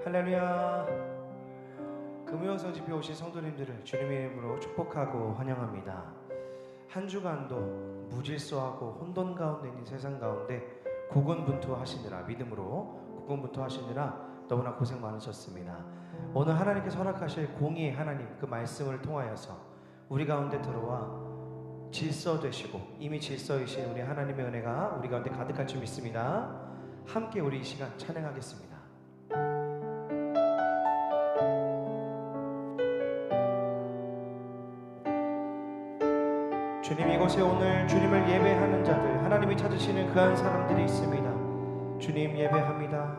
할렐루야. 금요성 집회 오신 성도님들을 주님의 이름으로 축복하고 환영합니다. 한 주간도 무질서하고 혼돈 가운데 있는 세상 가운데 고군분투하시느라, 믿음으로 고군분투하시느라 너무나 고생 많으셨습니다. 오늘 하나님께서 허락하실 공의의 하나님, 그 말씀을 통하여서 우리 가운데 들어와 질서 되시고 이미 질서이신 우리 하나님의 은혜가 우리 가운데 가득할 줄 믿습니다. 함께 우리 이 시간 찬양하겠습니다. 주님, 이곳에 오늘 주님을 예배하는 자들, 하나님이 찾으시는 그 한 사람들이 있습니다. 주님 예배합니다.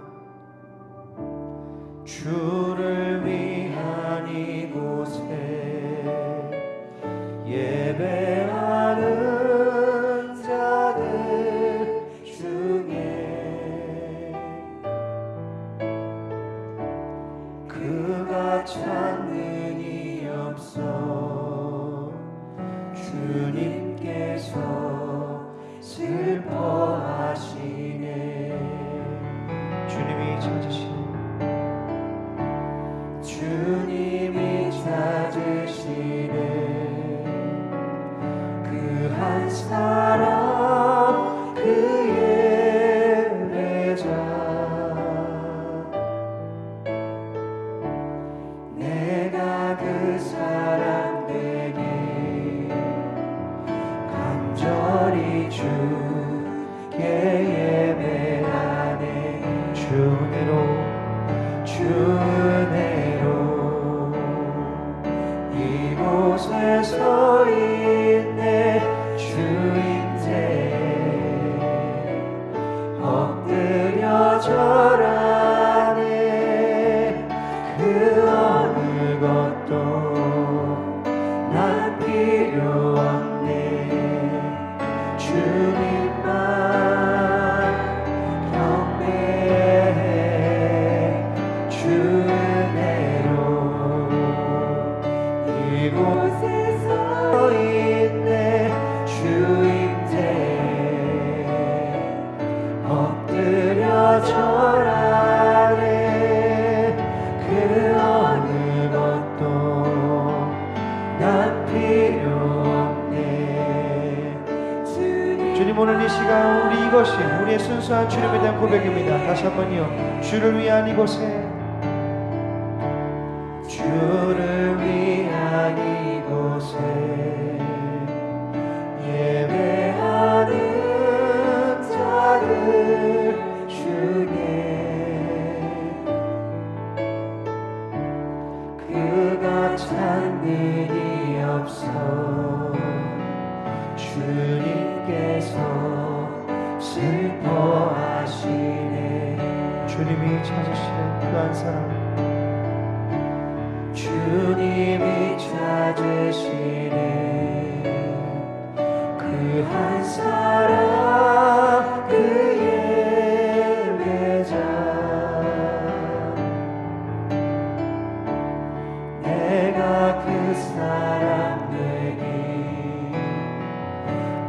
주를 위한 이곳에 예배하는 자들 중에 그가 찾는 이 없어 주님께서 슬퍼하시네. 주님이 찾으시네. 주님이 찾으시네. 그 한 사람 그 예배자 내가 그 사람 되게 간절히 주께 예배하네. 주 은혜로 이곳에 서 있네. 주인데 엎드려 절하네. 그 어느 것도 난 필요 없네. 주님만 경배해. 주 은혜로 이곳에 서 있네. 주인데 엎드려 절하네. 그 어느 것도 난 필요 없네. 주님, 오늘 이 시간 우리 이것이 우리의 순수한 주님에 대한 고백입니다. 다시 한번요. 주를 위한 이곳에, 주를 위한 이곳에 예배하는 자들 중에 그가 찾는 이 없어 주님께서 슬퍼하시네. 주님이 찾으시는 그 한 사람, 주님이 찾으시네. 그 한 사람 그 예배자 내가 그 사람 되기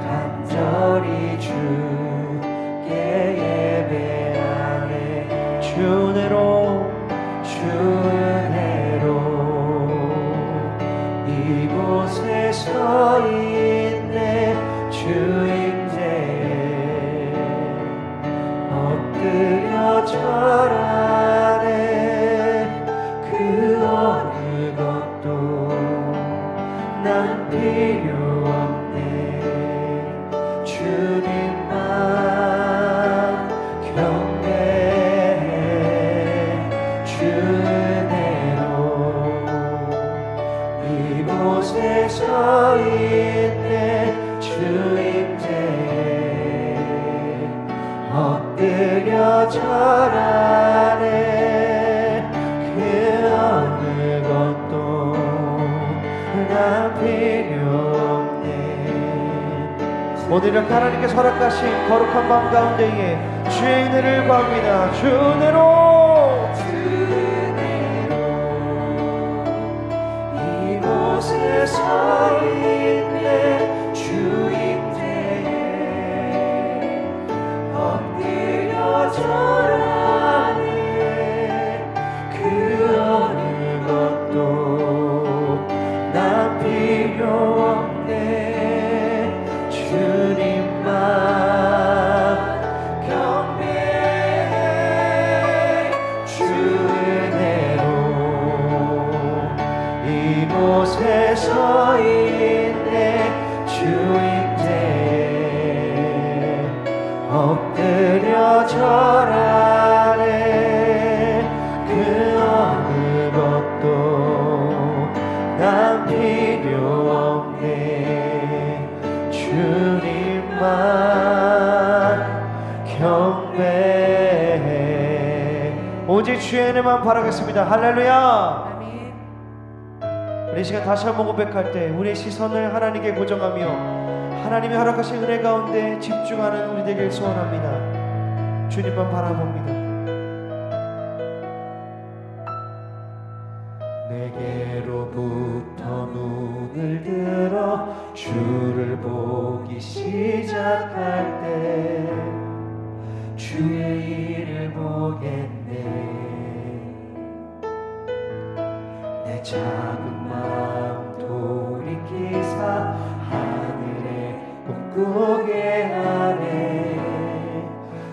간절히 주께 예배하네. 주 은혜로 이곳에 서 있네. 주인데 엎드려 절하네. 그 어느 것도 난 필요 없네. 주님만 경배해. 주 은혜로 이곳에 서 있네. 주인데 엎드려 절하네. 그 어느 것도 난 필요 없네. 오늘 이렇게 하나님께서 허락하신 거룩한 밤 가운데에 주의 은혜를 구합니다. 주 은혜로 이곳에 서 있네. 주인데 엎드려 절하네. 그 오직 주의 은혜만 바라겠습니다. 할렐루야. 아멘. 우리 시간 다시 한번 고백할 때 우리의 시선을 하나님께 고정하며 하나님이 허락하신 은혜 가운데 집중하는 우리 되길 소원합니다. 주님만 바라봅니다. 내게로부터 눈을 들어 주를 보기 시작할 때 주의 일을 보겠네. 내 작은 마음 돌이키사 하늘에 꿈꾸게 하네.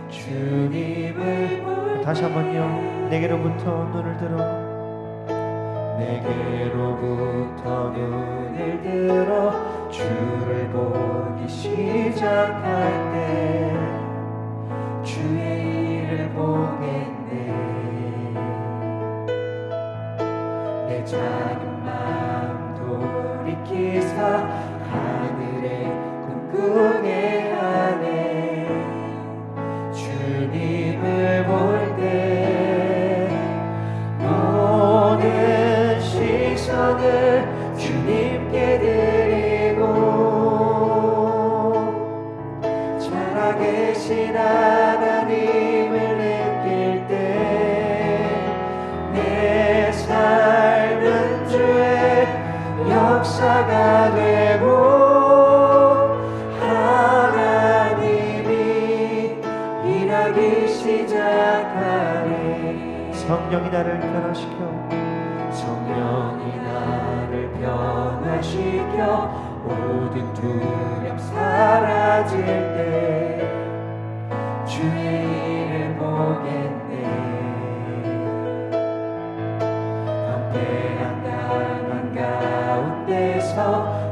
주님을 다시 한번요. 내게로부터 눈을 들어 내게로부터 눈을 들어 주를 보기 시작할 때 주의 일을 보겠네. 내 작은 마음 돌이키사 하늘에 꿈꾸게 하네. 주님을 볼 때 모든 시선을 주님께 드리고 살아계신 하나님을 느낄 때 내 삶은 주의 역사가 되고 하나님이 일하기 시작하네. 성령이 나를 변화시켜 성령이 나를 변화시켜 모든 두려움 사라질 때 주의 일을 보겠네. 강대한 가운데서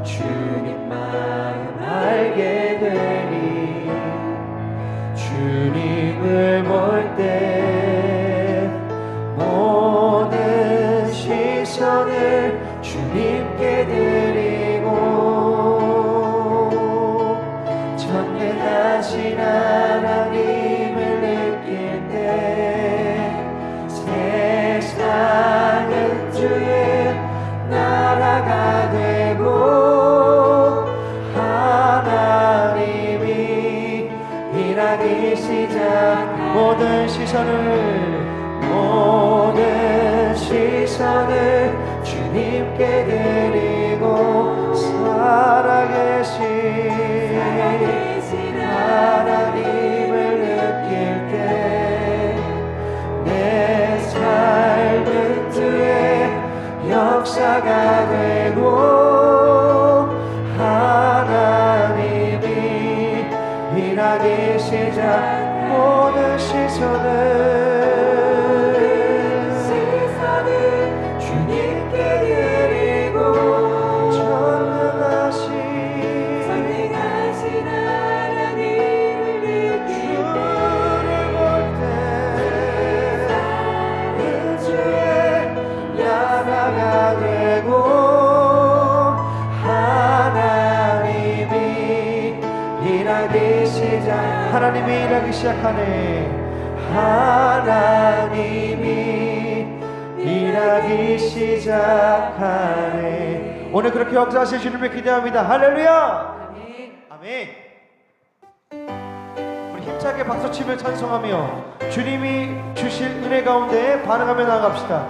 주님 마음 알게 되리. 주님을 볼 때 모든 시선을 주님께 드리고 전능하신 하나님을 느낄 때 세상은 주의 나라가 되고 하나님이 일하기 시작. 모든 시선을 주님께 드리고 살아계신 하나님을 느낄 때 내 삶은 주의 역사가 되고 하나님이 일하기 시작. 모든 시선을 주님께 드리고 전능하신 하나님을 느낄 주를 볼 때 주의 나라가 되고 하나님이 일하기 시작. 하나님이 일하기 시작하네. 하나님이 일하기 시작하네. 오늘 그렇게 역사하실 주님을 기대합니다. 할렐루야. 아멘. 우리 힘차게 박수치며 찬송하며 주님이 주실 은혜 가운데 반응하며 나아갑시다.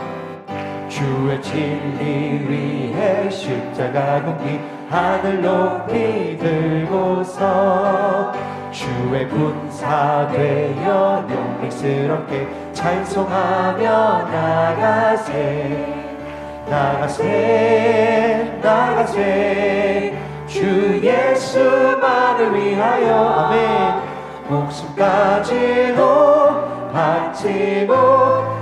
주의 진리 위에 십자가 굽기 하늘 높이 들고서 주의 군사 되어 용맹스럽게 찬송하며 나가세 주 예수만을 위하여. 아멘. 목숨까지도 바치고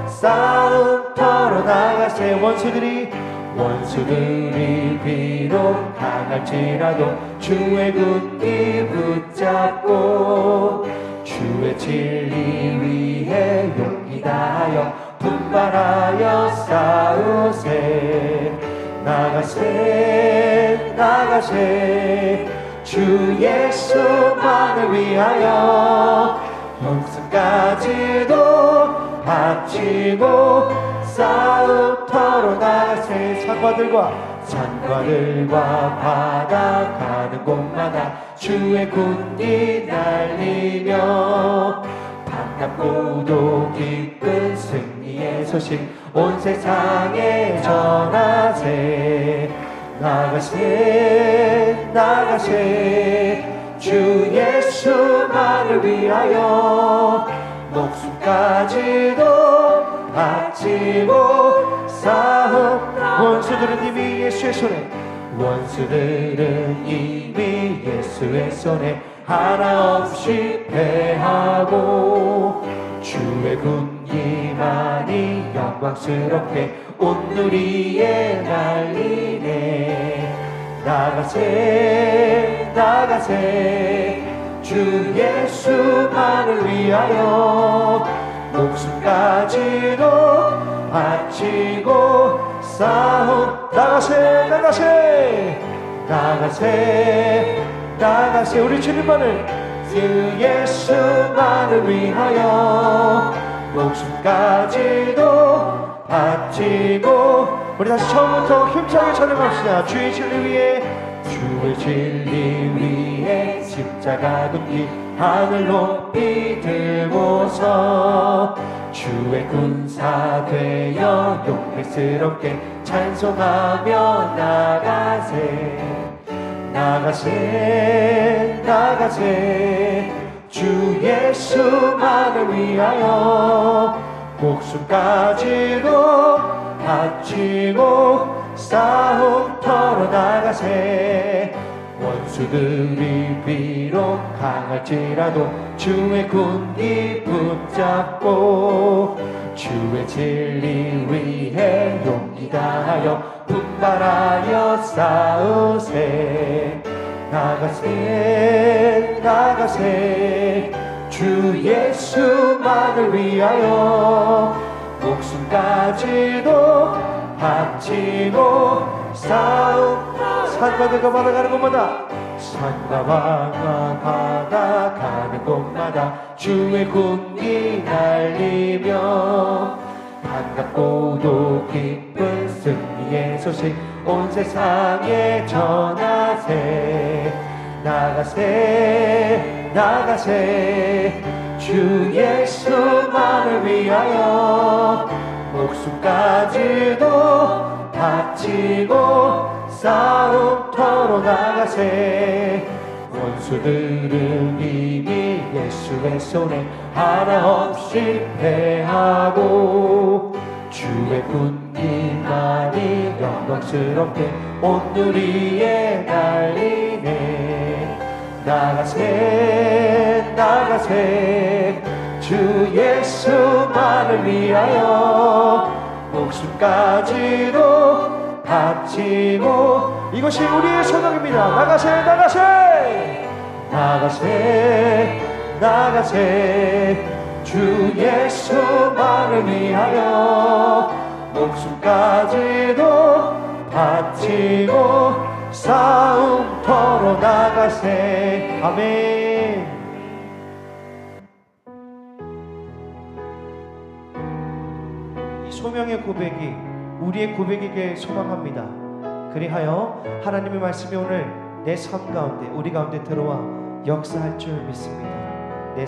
싸움터로 나가세. 원수들이 비록 강할지라도 주의 군기 붙잡고 주의 진리 위에 용기 다하여 분발하여 싸우세. 나가세 주 예수만을 위하여 목숨까지도 바치고 싸움터로 나가세. 산과들과 바다 가는 곳마다 주의 군기 날리며 반갑고도 기쁜 승리의 소식 온 세상에 전하세. 나가세 주 예수만을 위하여 목숨까지도 바치고 싸움. 원수들은 이미 예수의 손에 하나 없이 패하고 주의 군기만이 영광스럽게 온누리에 날리네. 나가세 주 예수만을 위하여 목숨까지도 바치고 싸움. 나가세 우리 주님만을 주 예수만을 위하여 목숨까지도 바치고. 우리 다시 처음부터 힘차게 찬양합시다. 주의 진리 위에 십자가 군기 하늘 높이 들고서 주의 군사 되어 용맹스럽게 찬송하며 나가세 주 예수만을 위하여 목숨까지도 바치고 싸움터로 나가세. 원수들이 비록 강할지라도 주의 군기 붙잡고 주의 진리 위해 용기 다하여 분발하여 싸우세. 나가세 주 예수만을 위하여 목숨까지도 바치고 싸움. 산과들과 바다 가는 곳마다 바다 가는 곳마다 주의 군기 날리며 반갑고도 기쁜 승리의 소식 온 세상에 전하세. 나가세 주 예수만을 위하여 목숨까지도 바치고 싸움터로 나가세. 원수들은 이미 예수의 손에 하나 없이 패하고 주의 군기만이 영광스럽게 온누리에 날리네. 나가세 주 예수만을 위하여 목숨까지도 바치고. 이것이 우리의 소명입니다. 나가세 주 예수만을 위하여 목숨까지도 바치고 싸움터로 나가세. 아멘. 이 소명의 고백이 우리의 고백이길 소망합니다. 그리하여 하나님의 말씀이 오늘 내 삶 가운데 우리 가운데 들어와 역사할 줄 믿습니다. 내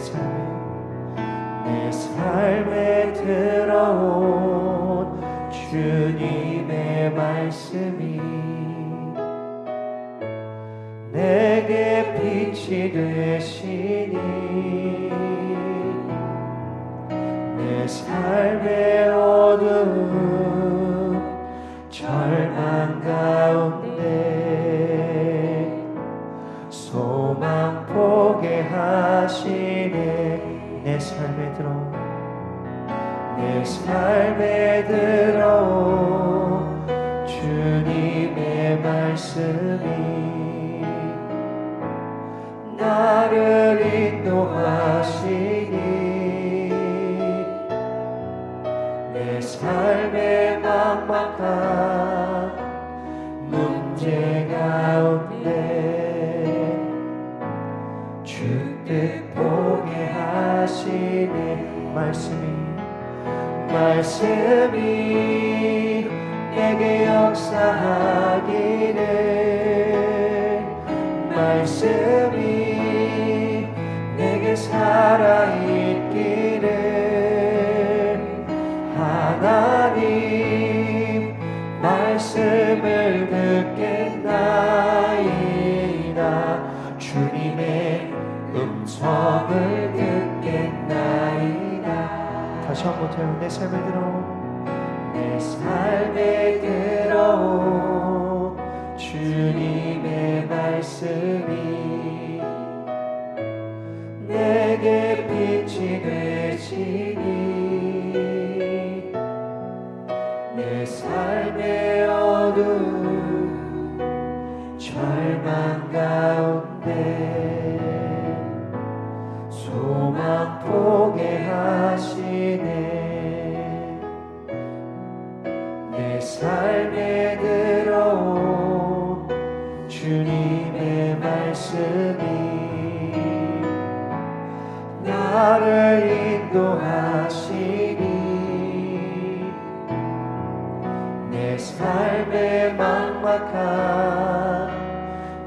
삶에 들어온 주님의 말씀이 내게 빛이 되시니 내 삶의 어두운 절망 가운데 소망 보게 하시네. 내 삶에 들어온 주님의 말씀이 나를 인도하시니 내 삶의 막막한 문제 가운데 주 뜻 보게 하시네. 말씀이 말씀이 내게 역사하기를 말씀이 내게 살아있기를 하나님 말씀을 듣겠나이다 주님의 음성을 듣겠나이다 다시 한번 태우는 내 삶에 들어온 내 삶에 들어온 주님의 말씀이 내게 빛이 되시니 내 삶의 어두운 절망 가운데 소망 보게 하시네 내 삶에 들어온 주님의 말씀이 나를 인도하시니 내 삶의 막막한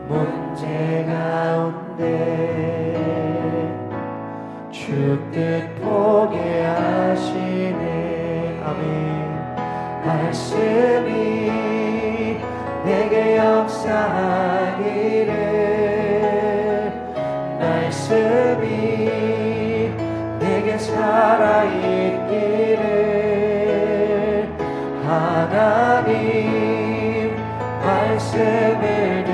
문제 가운데 주 뜻 보게 하시네 아멘 말씀이 내게 역사하기를 말씀이 내게 살아있기를 하나님 말씀을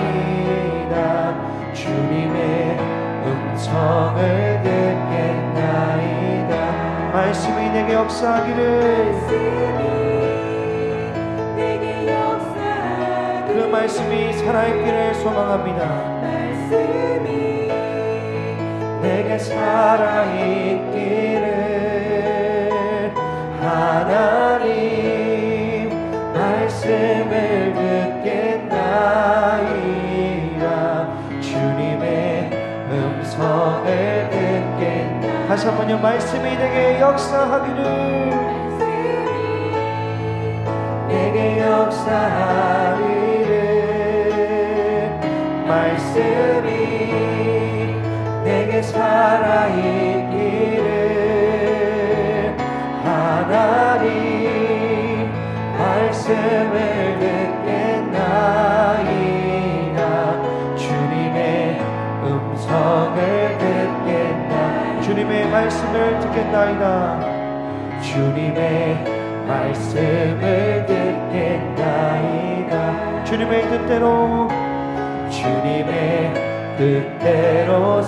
듣겠나이다 주님의 음성을 듣겠나이다 말씀이 내게 역사하기를 그 말씀이 살아있기를 소망합니다 말씀이 내게 살아있기를 하나님 말씀을 듣겠나이다 주님의 음성을 듣겠나이다 다시 한번요 말씀이 내게 역사하기를 내게 역사하기를 말씀이 내게 살아있기를 하나님 말씀을 듣겠나이다 주님의 음성을 듣겠나이다 주님의 말씀을 듣겠나이다 주님의 말씀을 듣겠나이다 주님의 뜻대로 주님의 뜻대로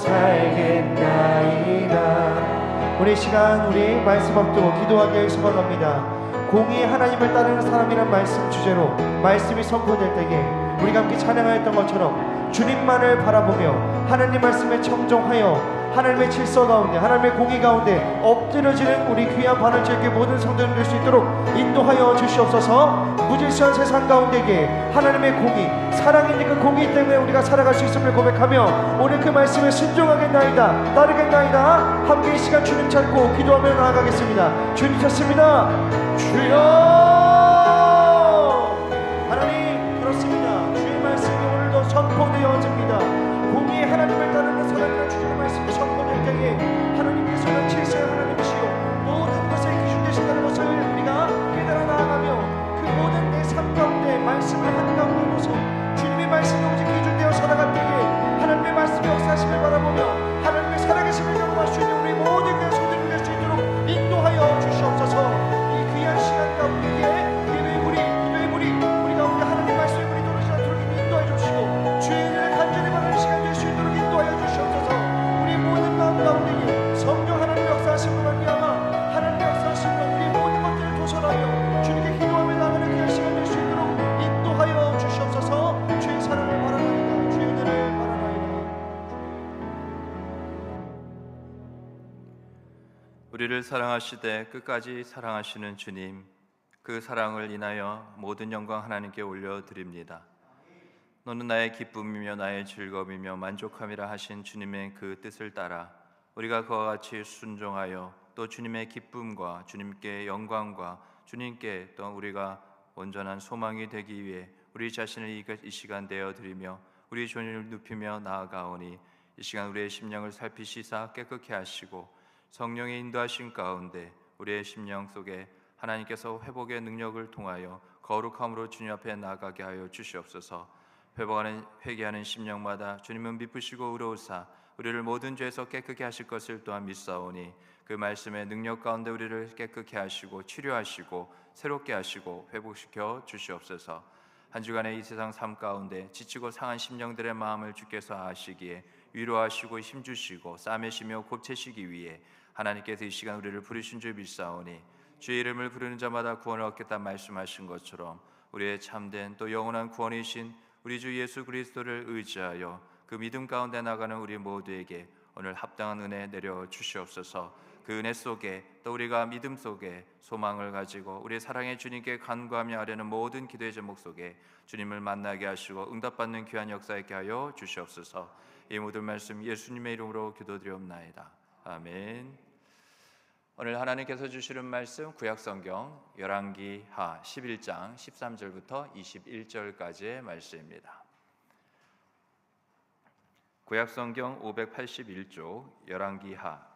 살겠나이다 우리 시간 우리 말씀 앞두고 기도하기를 소망합니다 공의의 하나님을 따르는 사람이란 말씀 주제로 말씀이 선포될 때에 우리가 함께 찬양하였던 것처럼 주님만을 바라보며 하나님 말씀에 청종하여 하나님의 질서 가운데 하나님의 공의 가운데 엎드려지는 우리 귀한 바늘절교 모든 성도들 될 수 있도록 인도하여 주시옵소서 무질서한 세상 가운데에 하나님의 공의 사랑인 그 공의 때문에 우리가 살아갈 수 있음을 고백하며 오늘 그 말씀에 순종하겠나이다 따르겠나이다 함께 이 시간 주님 찾고 기도하며 나아가겠습니다 주님 찾습니다 주여 하나님 그렇습니다 주의 말씀이 오늘도 선포되어집니다 공의의 하나님을 따르는 사람이란 주님의 말씀이 선포될 때에 하나님께서는 질서의 하나님이시요 모든 것의 기준 되신다는 것을 우리가 깨달아 나아가며 그 모든 내 삶 가운데 말씀을 한가운데 놓아서 주님의 말씀이 오직 기준되어 살아갈 때에 하나님의 말씀의 역사하심을 바라보며 하나님의 살아계심을 경험할 수 있는 우리 모든 그 소들이 될 수 있도록 인도하여 주시옵소서 이 귀한 시간 가운데에 예배의 물이 기도의 물이 우리 가운데 하나님의 말씀의 물이 떨어지지 않도록 인도해 주시고 주의 간절히 받는 시간 될 수 있도록 인도하여 주시옵소서 우리 모든 마음 가운데에 성령 하나님의 역사하심으로 말미암아 하나님의 역사하심으로 우리 모든 것들을 도설하여 주님께 기도하며 나가는 귀한 시간 될 수 있도록 인도하여 주시옵소서 주의 사랑을 바라나이다 주의 은혜를 바라나이다 우리를 사랑하시되 끝까지 사랑하시는 주님 그 사랑을 인하여 모든 영광 하나님께 올려드립니다 너는 나의 기쁨이며 나의 즐거움이며 만족함이라 하신 주님의 그 뜻을 따라 우리가 그와 같이 순종하여 또 주님의 기쁨과 주님께 영광과 주님께 또 우리가 온전한 소망이 되기 위해 우리 자신을 이 시간 내어 드리며 우리 존을 눕히며 나아가오니 이 시간 우리의 심령을 살피시사 깨끗게 하시고 성령의 인도하신 가운데 우리의 심령 속에 하나님께서 회복의 능력을 통하여 거룩함으로 주님 앞에 나아가게 하여 주시옵소서. 회개하는 심령마다 주님은 미쁘시고 의로우사 우리를 모든 죄에서 깨끗게 하실 것을 또한 믿사오니 그 말씀의 능력 가운데 우리를 깨끗게 하시고 치료하시고 새롭게 하시고 회복시켜 주시옵소서. 한 주간의 이 세상 삶 가운데 지치고 상한 심령들의 마음을 주께서 아시기에 위로하시고 힘주시고 싸매시며 곱채시기 위해 하나님께서 이 시간 우리를 부르신 줄 믿사오니 주의 이름을 부르는 자마다 구원을 얻겠다 말씀하신 것처럼 우리의 참된 또 영원한 구원이신 우리 주 예수 그리스도를 의지하여 그 믿음 가운데 나가는 우리 모두에게 오늘 합당한 은혜 내려 주시옵소서. 그 은혜 속에 또 우리가 믿음 속에 소망을 가지고 우리 사랑의 주님께 간구하며 하려는 모든 기도의 제목 속에 주님을 만나게 하시고 응답받는 귀한 역사 있게 하여 주시옵소서. 이 모든 말씀 예수님의 이름으로 기도드리옵나이다. 아멘. 오늘 하나님께서 주시는 말씀 구약성경 열왕기하 11장 13절부터 21절까지의 말씀입니다. 구약성경 581쪽 열왕기하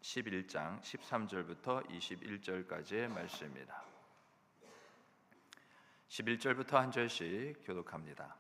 11장 13절부터 21절까지의 말씀입니다. 11절부터 한 절씩 교독합니다.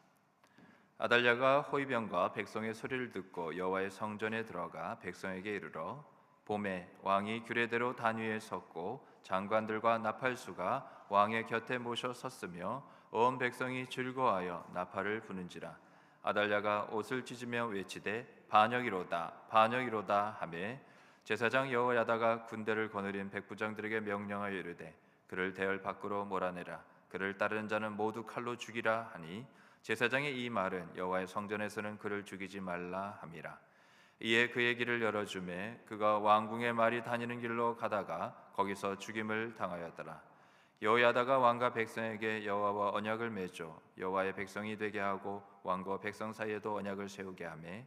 아달랴가 호위병과 백성의 소리를 듣고 여호와의 성전에 들어가 백성에게 이르러 봄에 왕이 규례대로 단 위에 섰고 장관들과 나팔수가 왕의 곁에 모셔 섰으며 온 백성이 즐거워하여 나팔을 부는지라. 아달랴가 옷을 찢으며 외치되 반역이로다 반역이로다 하매 제사장 여호야다가 군대를 거느린 백부장들에게 명령하여 이르되 그를 대열 밖으로 몰아내라. 그를 따르는 자는 모두 칼로 죽이라 하니 제사장의 이 말은 여호와의 성전에서는 그를 죽이지 말라 함이라. 이에 그의 길을 열어주매 그가 왕궁의 말이 다니는 길로 가다가 거기서 죽임을 당하였더라. 여호야다가 왕과 백성에게 여호와와 언약을 맺어 여호와의 백성이 되게 하고 왕과 백성 사이에도 언약을 세우게 하매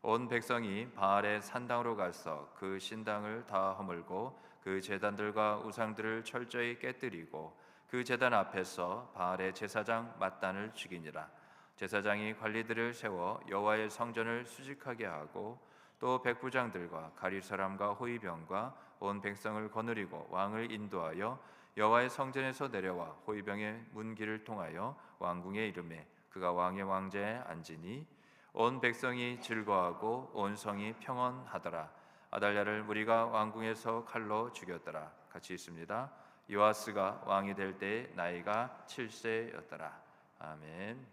온 백성이 바알의 산당으로 가서 그 신당을 다 허물고 그 제단들과 우상들을 철저히 깨뜨리고 그 제단 앞에서 바알의 제사장 맏단을 죽이니라. 제사장이 관리들을 세워 여호와의 성전을 수직하게 하고 또 백부장들과 가릴 사람과 호위병과 온 백성을 거느리고 왕을 인도하여 여호와의 성전에서 내려와 호위병의 문길을 통하여 왕궁에 이르매 그가 왕의 왕좌에 앉으니 온 백성이 즐거워하고 온 성이 평온하더라. 아달랴를 무리가 왕궁에서 칼로 죽였더라. 같이 있습니다. 요아스가 왕이 될 때의 나이가 7세였더라. 아멘.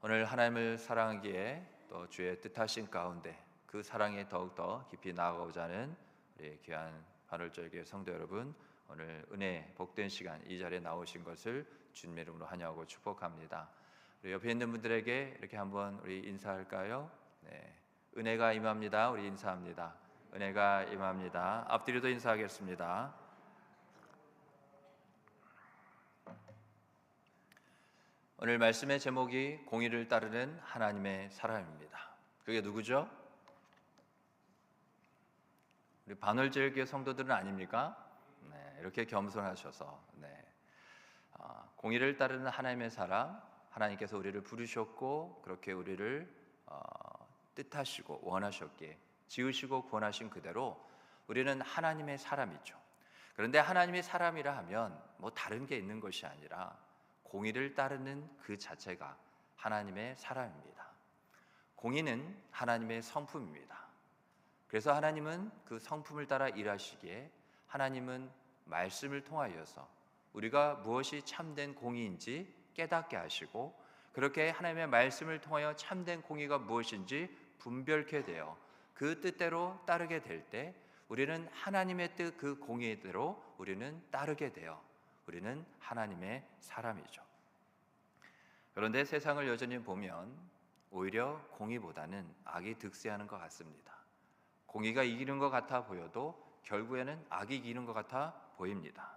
오늘 하나님을 사랑하기에 또 주의 뜻하신 가운데 그 사랑에 더욱더 깊이 나아가고자 하는 우리 귀한 반월절교회 성도 여러분, 오늘 은혜 복된 시간 이 자리에 나오신 것을 주님의 이름으로 환영하고 축복합니다. 우리 옆에 있는 분들에게 이렇게 한번 우리 인사할까요? 네, 은혜가 임합니다. 우리 인사합니다. 은혜가 임합니다. 앞뒤로도 인사하겠습니다. 오늘 말씀의 제목이 공의를 따르는 하나님의 사람입니다. 그게 누구죠? 우리 반월절교회 성도들은 아닙니까? 네, 이렇게 겸손하셔서 공의를 따르는 하나님의 사람, 하나님께서 우리를 부르셨고 그렇게 우리를 뜻하시고 원하셨기에 지으시고 구원하신 그대로 우리는 하나님의 사람이죠. 그런데 하나님의 사람이라 하면 뭐 다른 게 있는 것이 아니라 공의를 따르는 그 자체가 하나님의 사람입니다. 공의는 하나님의 성품입니다. 그래서 하나님은 그 성품을 따라 일하시기에 하나님은 말씀을 통하여서 우리가 무엇이 참된 공의인지 깨닫게 하시고 그렇게 하나님의 말씀을 통하여 참된 공의가 무엇인지 분별케 되어 그 뜻대로 따르게 될 때 우리는 하나님의 뜻 그 공의대로 우리는 따르게 되어 우리는 하나님의 사람이죠. 그런데 세상을 여전히 보면 오히려 공의보다는 악이 득세하는 것 같습니다. 공의가 이기는 것 같아 보여도 결국에는 악이 이기는 것 같아 보입니다.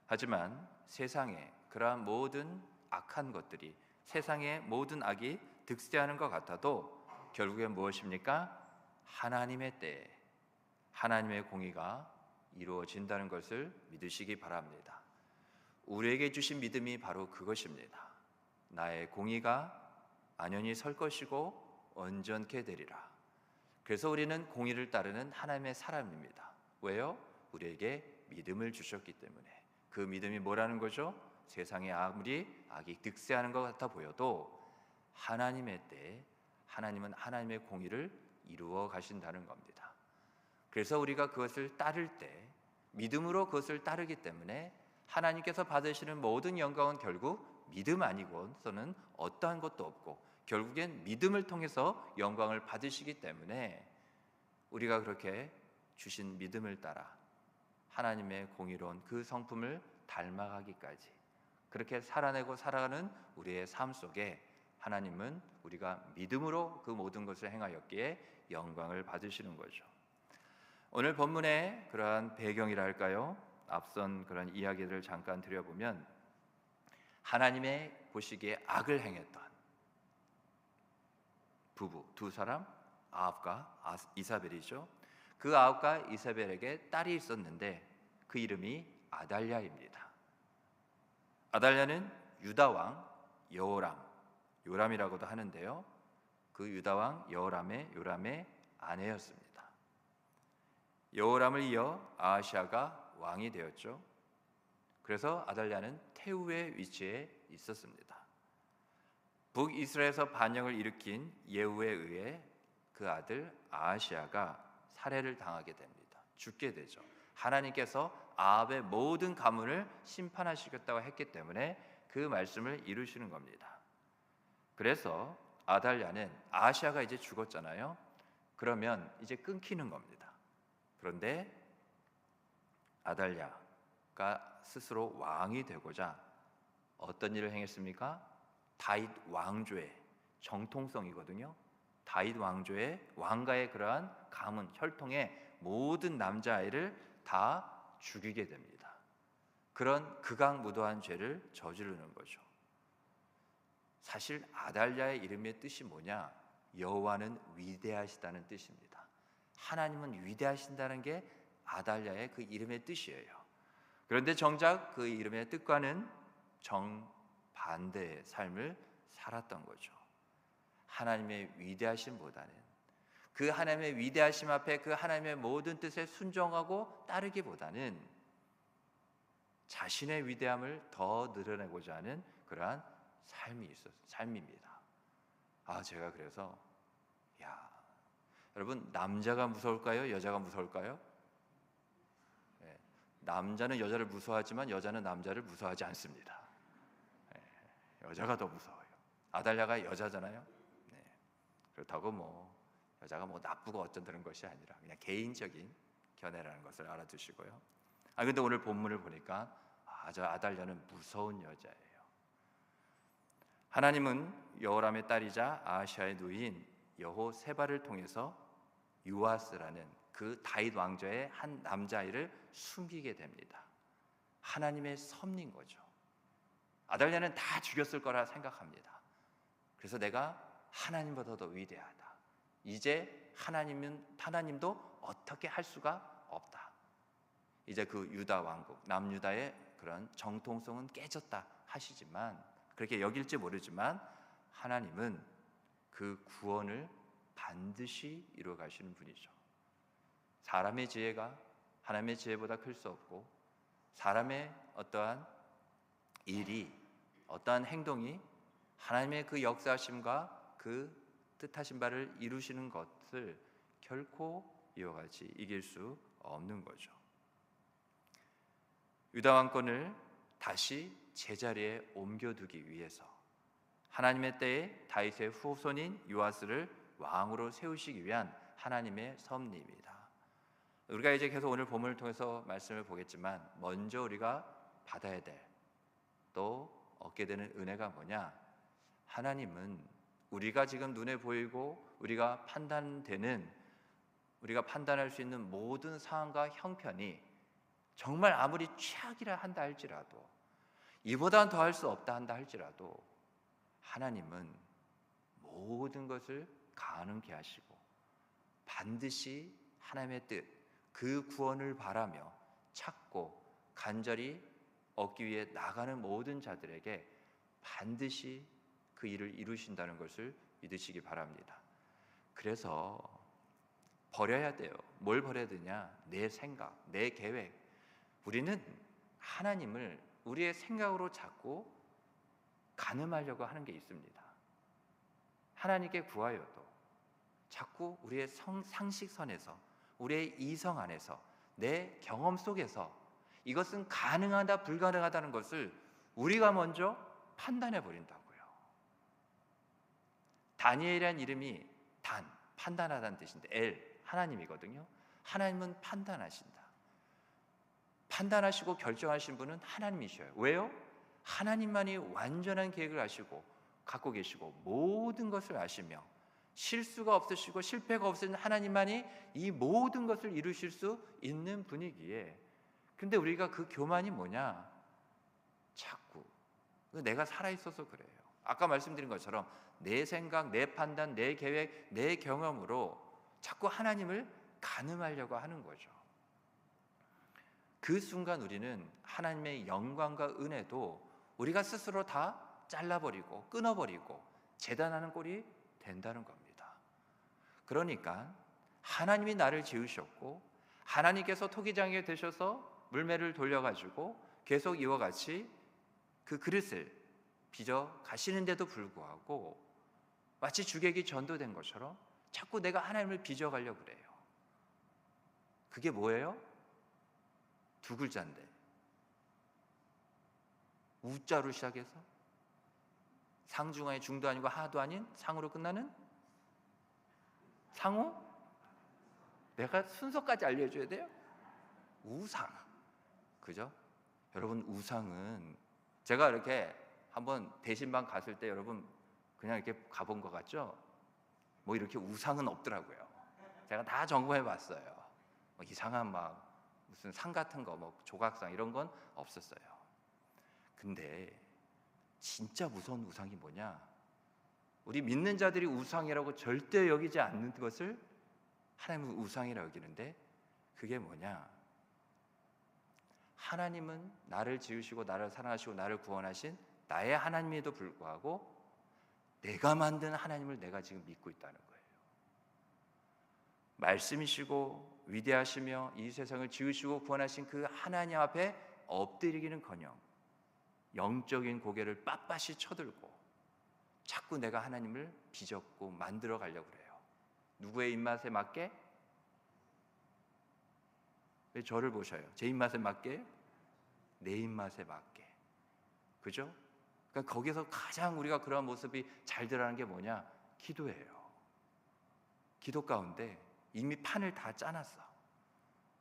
하지만 세상에 그러한 모든 악한 것들이 세상의 모든 악이 득세하는 것 같아도 결국엔 무엇입니까? 하나님의 때에 하나님의 공의가 이루어진다는 것을 믿으시기 바랍니다. 우리에게 주신 믿음이 바로 그것입니다. 나의 공의가 안연히 설 것이고 온전케 되리라. 그래서 우리는 공의를 따르는 하나님의 사람입니다. 왜요? 우리에게 믿음을 주셨기 때문에. 그 믿음이 뭐라는 거죠? 세상에 아무리 악이 득세하는 것 같아 보여도 하나님의 때에 하나님은 하나님의 공의를 이루어 가신다는 겁니다. 그래서 우리가 그것을 따를 때 믿음으로 그것을 따르기 때문에 하나님께서 받으시는 모든 영광은 결국 믿음 아니고서는 어떠한 것도 없고 결국엔 믿음을 통해서 영광을 받으시기 때문에 우리가 그렇게 주신 믿음을 따라 하나님의 공의로운 그 성품을 닮아가기까지 그렇게 살아내고 살아가는 우리의 삶 속에 하나님은 우리가 믿음으로 그 모든 것을 행하였기에 영광을 받으시는 거죠. 오늘 본문의 그러한 배경이라 할까요? 앞선 그런 이야기들을 잠깐 드려보면 하나님의 보시기에 악을 행했던 부부 두 사람, 아합과 이사벨이죠. 그 아합과 이사벨에게 딸이 있었는데 그 이름이 아달랴입니다. 아달랴는 유다 왕 요람이라고도 하는데요. 그 유다 왕 요람의 아내였습니다. 여호람을 이어 아하시아가 왕이 되었죠. 그래서 아달랴는 태우의 위치에 있었습니다. 북이스라엘에서 반역을 일으킨 예후에 의해 그 아들 아하시아가 살해를 당하게 됩니다. 죽게 되죠. 하나님께서 아합의 모든 가문을 심판하시겠다고 했기 때문에 그 말씀을 이루시는 겁니다. 그래서 아달랴는 아하시아가 이제 죽었잖아요. 그러면 이제 끊기는 겁니다. 그런데 아달랴가 스스로 왕이 되고자 어떤 일을 행했습니까? 다윗 왕조의 정통성이거든요. 다윗 왕조의 왕가의 그러한 가문, 혈통의 모든 남자아이를 다 죽이게 됩니다. 그런 극악무도한 죄를 저지르는 거죠. 사실 아달랴의 이름의 뜻이 뭐냐? 여호와는 위대하시다는 뜻입니다. 하나님은 위대하신다는 게 아달랴의 그 이름의 뜻이에요. 그런데 정작 그 이름의 뜻과는 정반대의 삶을 살았던 거죠. 하나님의 위대하심보다는 그 하나님의 위대하심 앞에 그 하나님의 모든 뜻에 순종하고 따르기보다는 자신의 위대함을 더 늘어내고자 하는 그러한 삶입니다. 제가 그래서 여러분, 남자가 무서울까요? 여자가 무서울까요? 네, 남자는 여자를 무서워하지만 여자는 남자를 무서워하지 않습니다. 네, 여자가 더 무서워요. 아달랴가 여자잖아요. 네, 그렇다고 여자가 나쁘고 어쩐다는 것이 아니라 그냥 개인적인 견해라는 것을 알아두시고요. 근데 오늘 본문을 보니까 저 아달랴는 무서운 여자예요. 하나님은 여호람의 딸이자 아하시아의 누이인 여호세바를 통해서 요아스라는 그 다윗 왕조의 한 남자아이를 숨기게 됩니다. 하나님의 섭리인 거죠. 아달랴는 다 죽였을 거라 생각합니다. 그래서 내가 하나님보다 더 위대하다. 이제 하나님도 어떻게 할 수가 없다. 이제 그 유다 왕국, 남유다의 그런 정통성은 깨졌다 하시지만 그렇게 여길지 모르지만 하나님은 그 구원을 반드시 이루어 가시는 분이죠. 사람의 지혜가 하나님의 지혜보다 클 수 없고 사람의 어떠한 일이 어떠한 행동이 하나님의 그 역사하심과 그 뜻하신 바를 이루시는 것을 결코 이와 같이 이길 수 없는 거죠. 유다 왕권을 다시 제자리에 옮겨두기 위해서 하나님의 때에 다윗의 후손인 요아스를 왕으로 세우시기 위한 하나님의 섭리입니다. 우리가 이제 계속 오늘 본문을 통해서 말씀을 보겠지만 먼저 우리가 받아야 될 또 얻게 되는 은혜가 뭐냐? 하나님은 우리가 지금 눈에 보이고 우리가 판단할 수 있는 모든 상황과 형편이 정말 아무리 최악이라 한다 할지라도 이보다는 더할 수 없다 한다 할지라도 하나님은 모든 것을 가능케 하시고 반드시 하나님의 뜻, 그 구원을 바라며 찾고 간절히 얻기 위해 나가는 모든 자들에게 반드시 그 일을 이루신다는 것을 믿으시기 바랍니다. 그래서 버려야 돼요. 뭘 버려야 되냐? 내 생각, 내 계획. 우리는 하나님을 우리의 생각으로 자꾸 가늠하려고 하는 게 있습니다. 하나님께 구하여도 자꾸 우리의 상식선에서, 우리의 이성 안에서, 내 경험 속에서 이것은 가능하다 불가능하다는 것을 우리가 먼저 판단해 버린다고요. 다니엘이라는 이름이 판단하다는 뜻인데 하나님이거든요. 하나님은 판단하신다. 판단하시고 결정하신 분은 하나님이셔요. 왜요? 하나님만이 완전한 계획을 하시고 갖고 계시고 모든 것을 아시며 실수가 없으시고 실패가 없으신 하나님만이 이 모든 것을 이루실 수 있는 분이기에, 근데 우리가 그 교만이 뭐냐? 자꾸 내가 살아있어서 그래요. 아까 말씀드린 것처럼 내 생각, 내 판단, 내 계획, 내 경험으로 자꾸 하나님을 가늠하려고 하는 거죠. 그 순간 우리는 하나님의 영광과 은혜도 우리가 스스로 다 잘라버리고 끊어버리고 재단하는 꼴이 된다는 겁니다. 그러니까 하나님이 나를 지으셨고 하나님께서 토기장에 되셔서 물매를 돌려가지고 계속 이와 같이 그 그릇을 빚어 가시는데도 불구하고 마치 주객이 전도된 것처럼 자꾸 내가 하나님을 빚어가려고 그래요. 그게 뭐예요? 두 글자인데 우자로 시작해서 상중하의 중도 아니고 하도 아닌 상으로 끝나는 상우? 내가 순서까지 알려줘야 돼요? 우상. 그죠? 여러분, 우상은 제가 이렇게 한번 대신방 갔을 때 여러분 그냥 이렇게 가본 것 같죠? 뭐 이렇게 우상은 없더라고요. 제가 다 점검해 봤어요. 뭐 이상한 막 무슨 상 같은 거, 뭐 조각상 이런 건 없었어요. 근데 진짜 무서운 우상이 뭐냐? 우리 믿는 자들이 우상이라고 절대 여기지 않는 것을 하나님은 우상이라고 여기는데, 그게 뭐냐? 하나님은 나를 지으시고 나를 사랑하시고 나를 구원하신 나의 하나님에도 불구하고 내가 만든 하나님을 내가 지금 믿고 있다는 거예요. 말씀이시고 위대하시며 이 세상을 지으시고 구원하신 그 하나님 앞에 엎드리기는커녕 영적인 고개를 빳빳이 쳐들고 자꾸 내가 하나님을 빚었고 만들어 가려고 그래요. 누구의 입맛에 맞게? 왜 저를 보셔요? 제 입맛에 맞게? 내 입맛에 맞게. 그죠? 그러니까 거기서 가장 우리가 그런 모습이 잘 드러나는 게 뭐냐? 기도예요. 기도 가운데 이미 판을 다 짜놨어.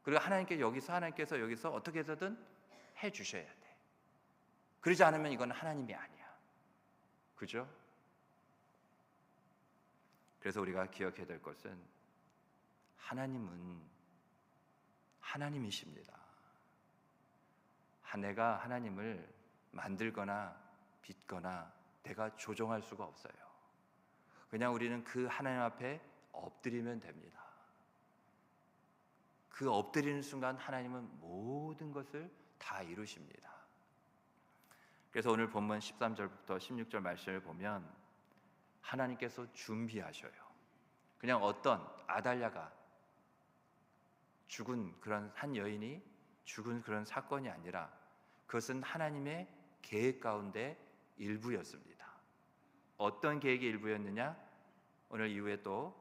그리고 하나님께서 여기서 어떻게 해서든 해주셔야 돼. 그러지 않으면 이건 하나님이 아니야. 그죠? 그래서 우리가 기억해야 될 것은 하나님은 하나님이십니다. 내가 하나님을 만들거나 빚거나 내가 조종할 수가 없어요. 그냥 우리는 그 하나님 앞에 엎드리면 됩니다. 그 엎드리는 순간 하나님은 모든 것을 다 이루십니다. 그래서 오늘 본문 13절부터 16절 말씀을 보면 하나님께서 준비하셔요. 그냥 어떤 아달랴가 죽은 그런 한 여인이 죽은 그런 사건이 아니라 그것은 하나님의 계획 가운데 일부였습니다. 어떤 계획의 일부였느냐? 오늘 이후에 또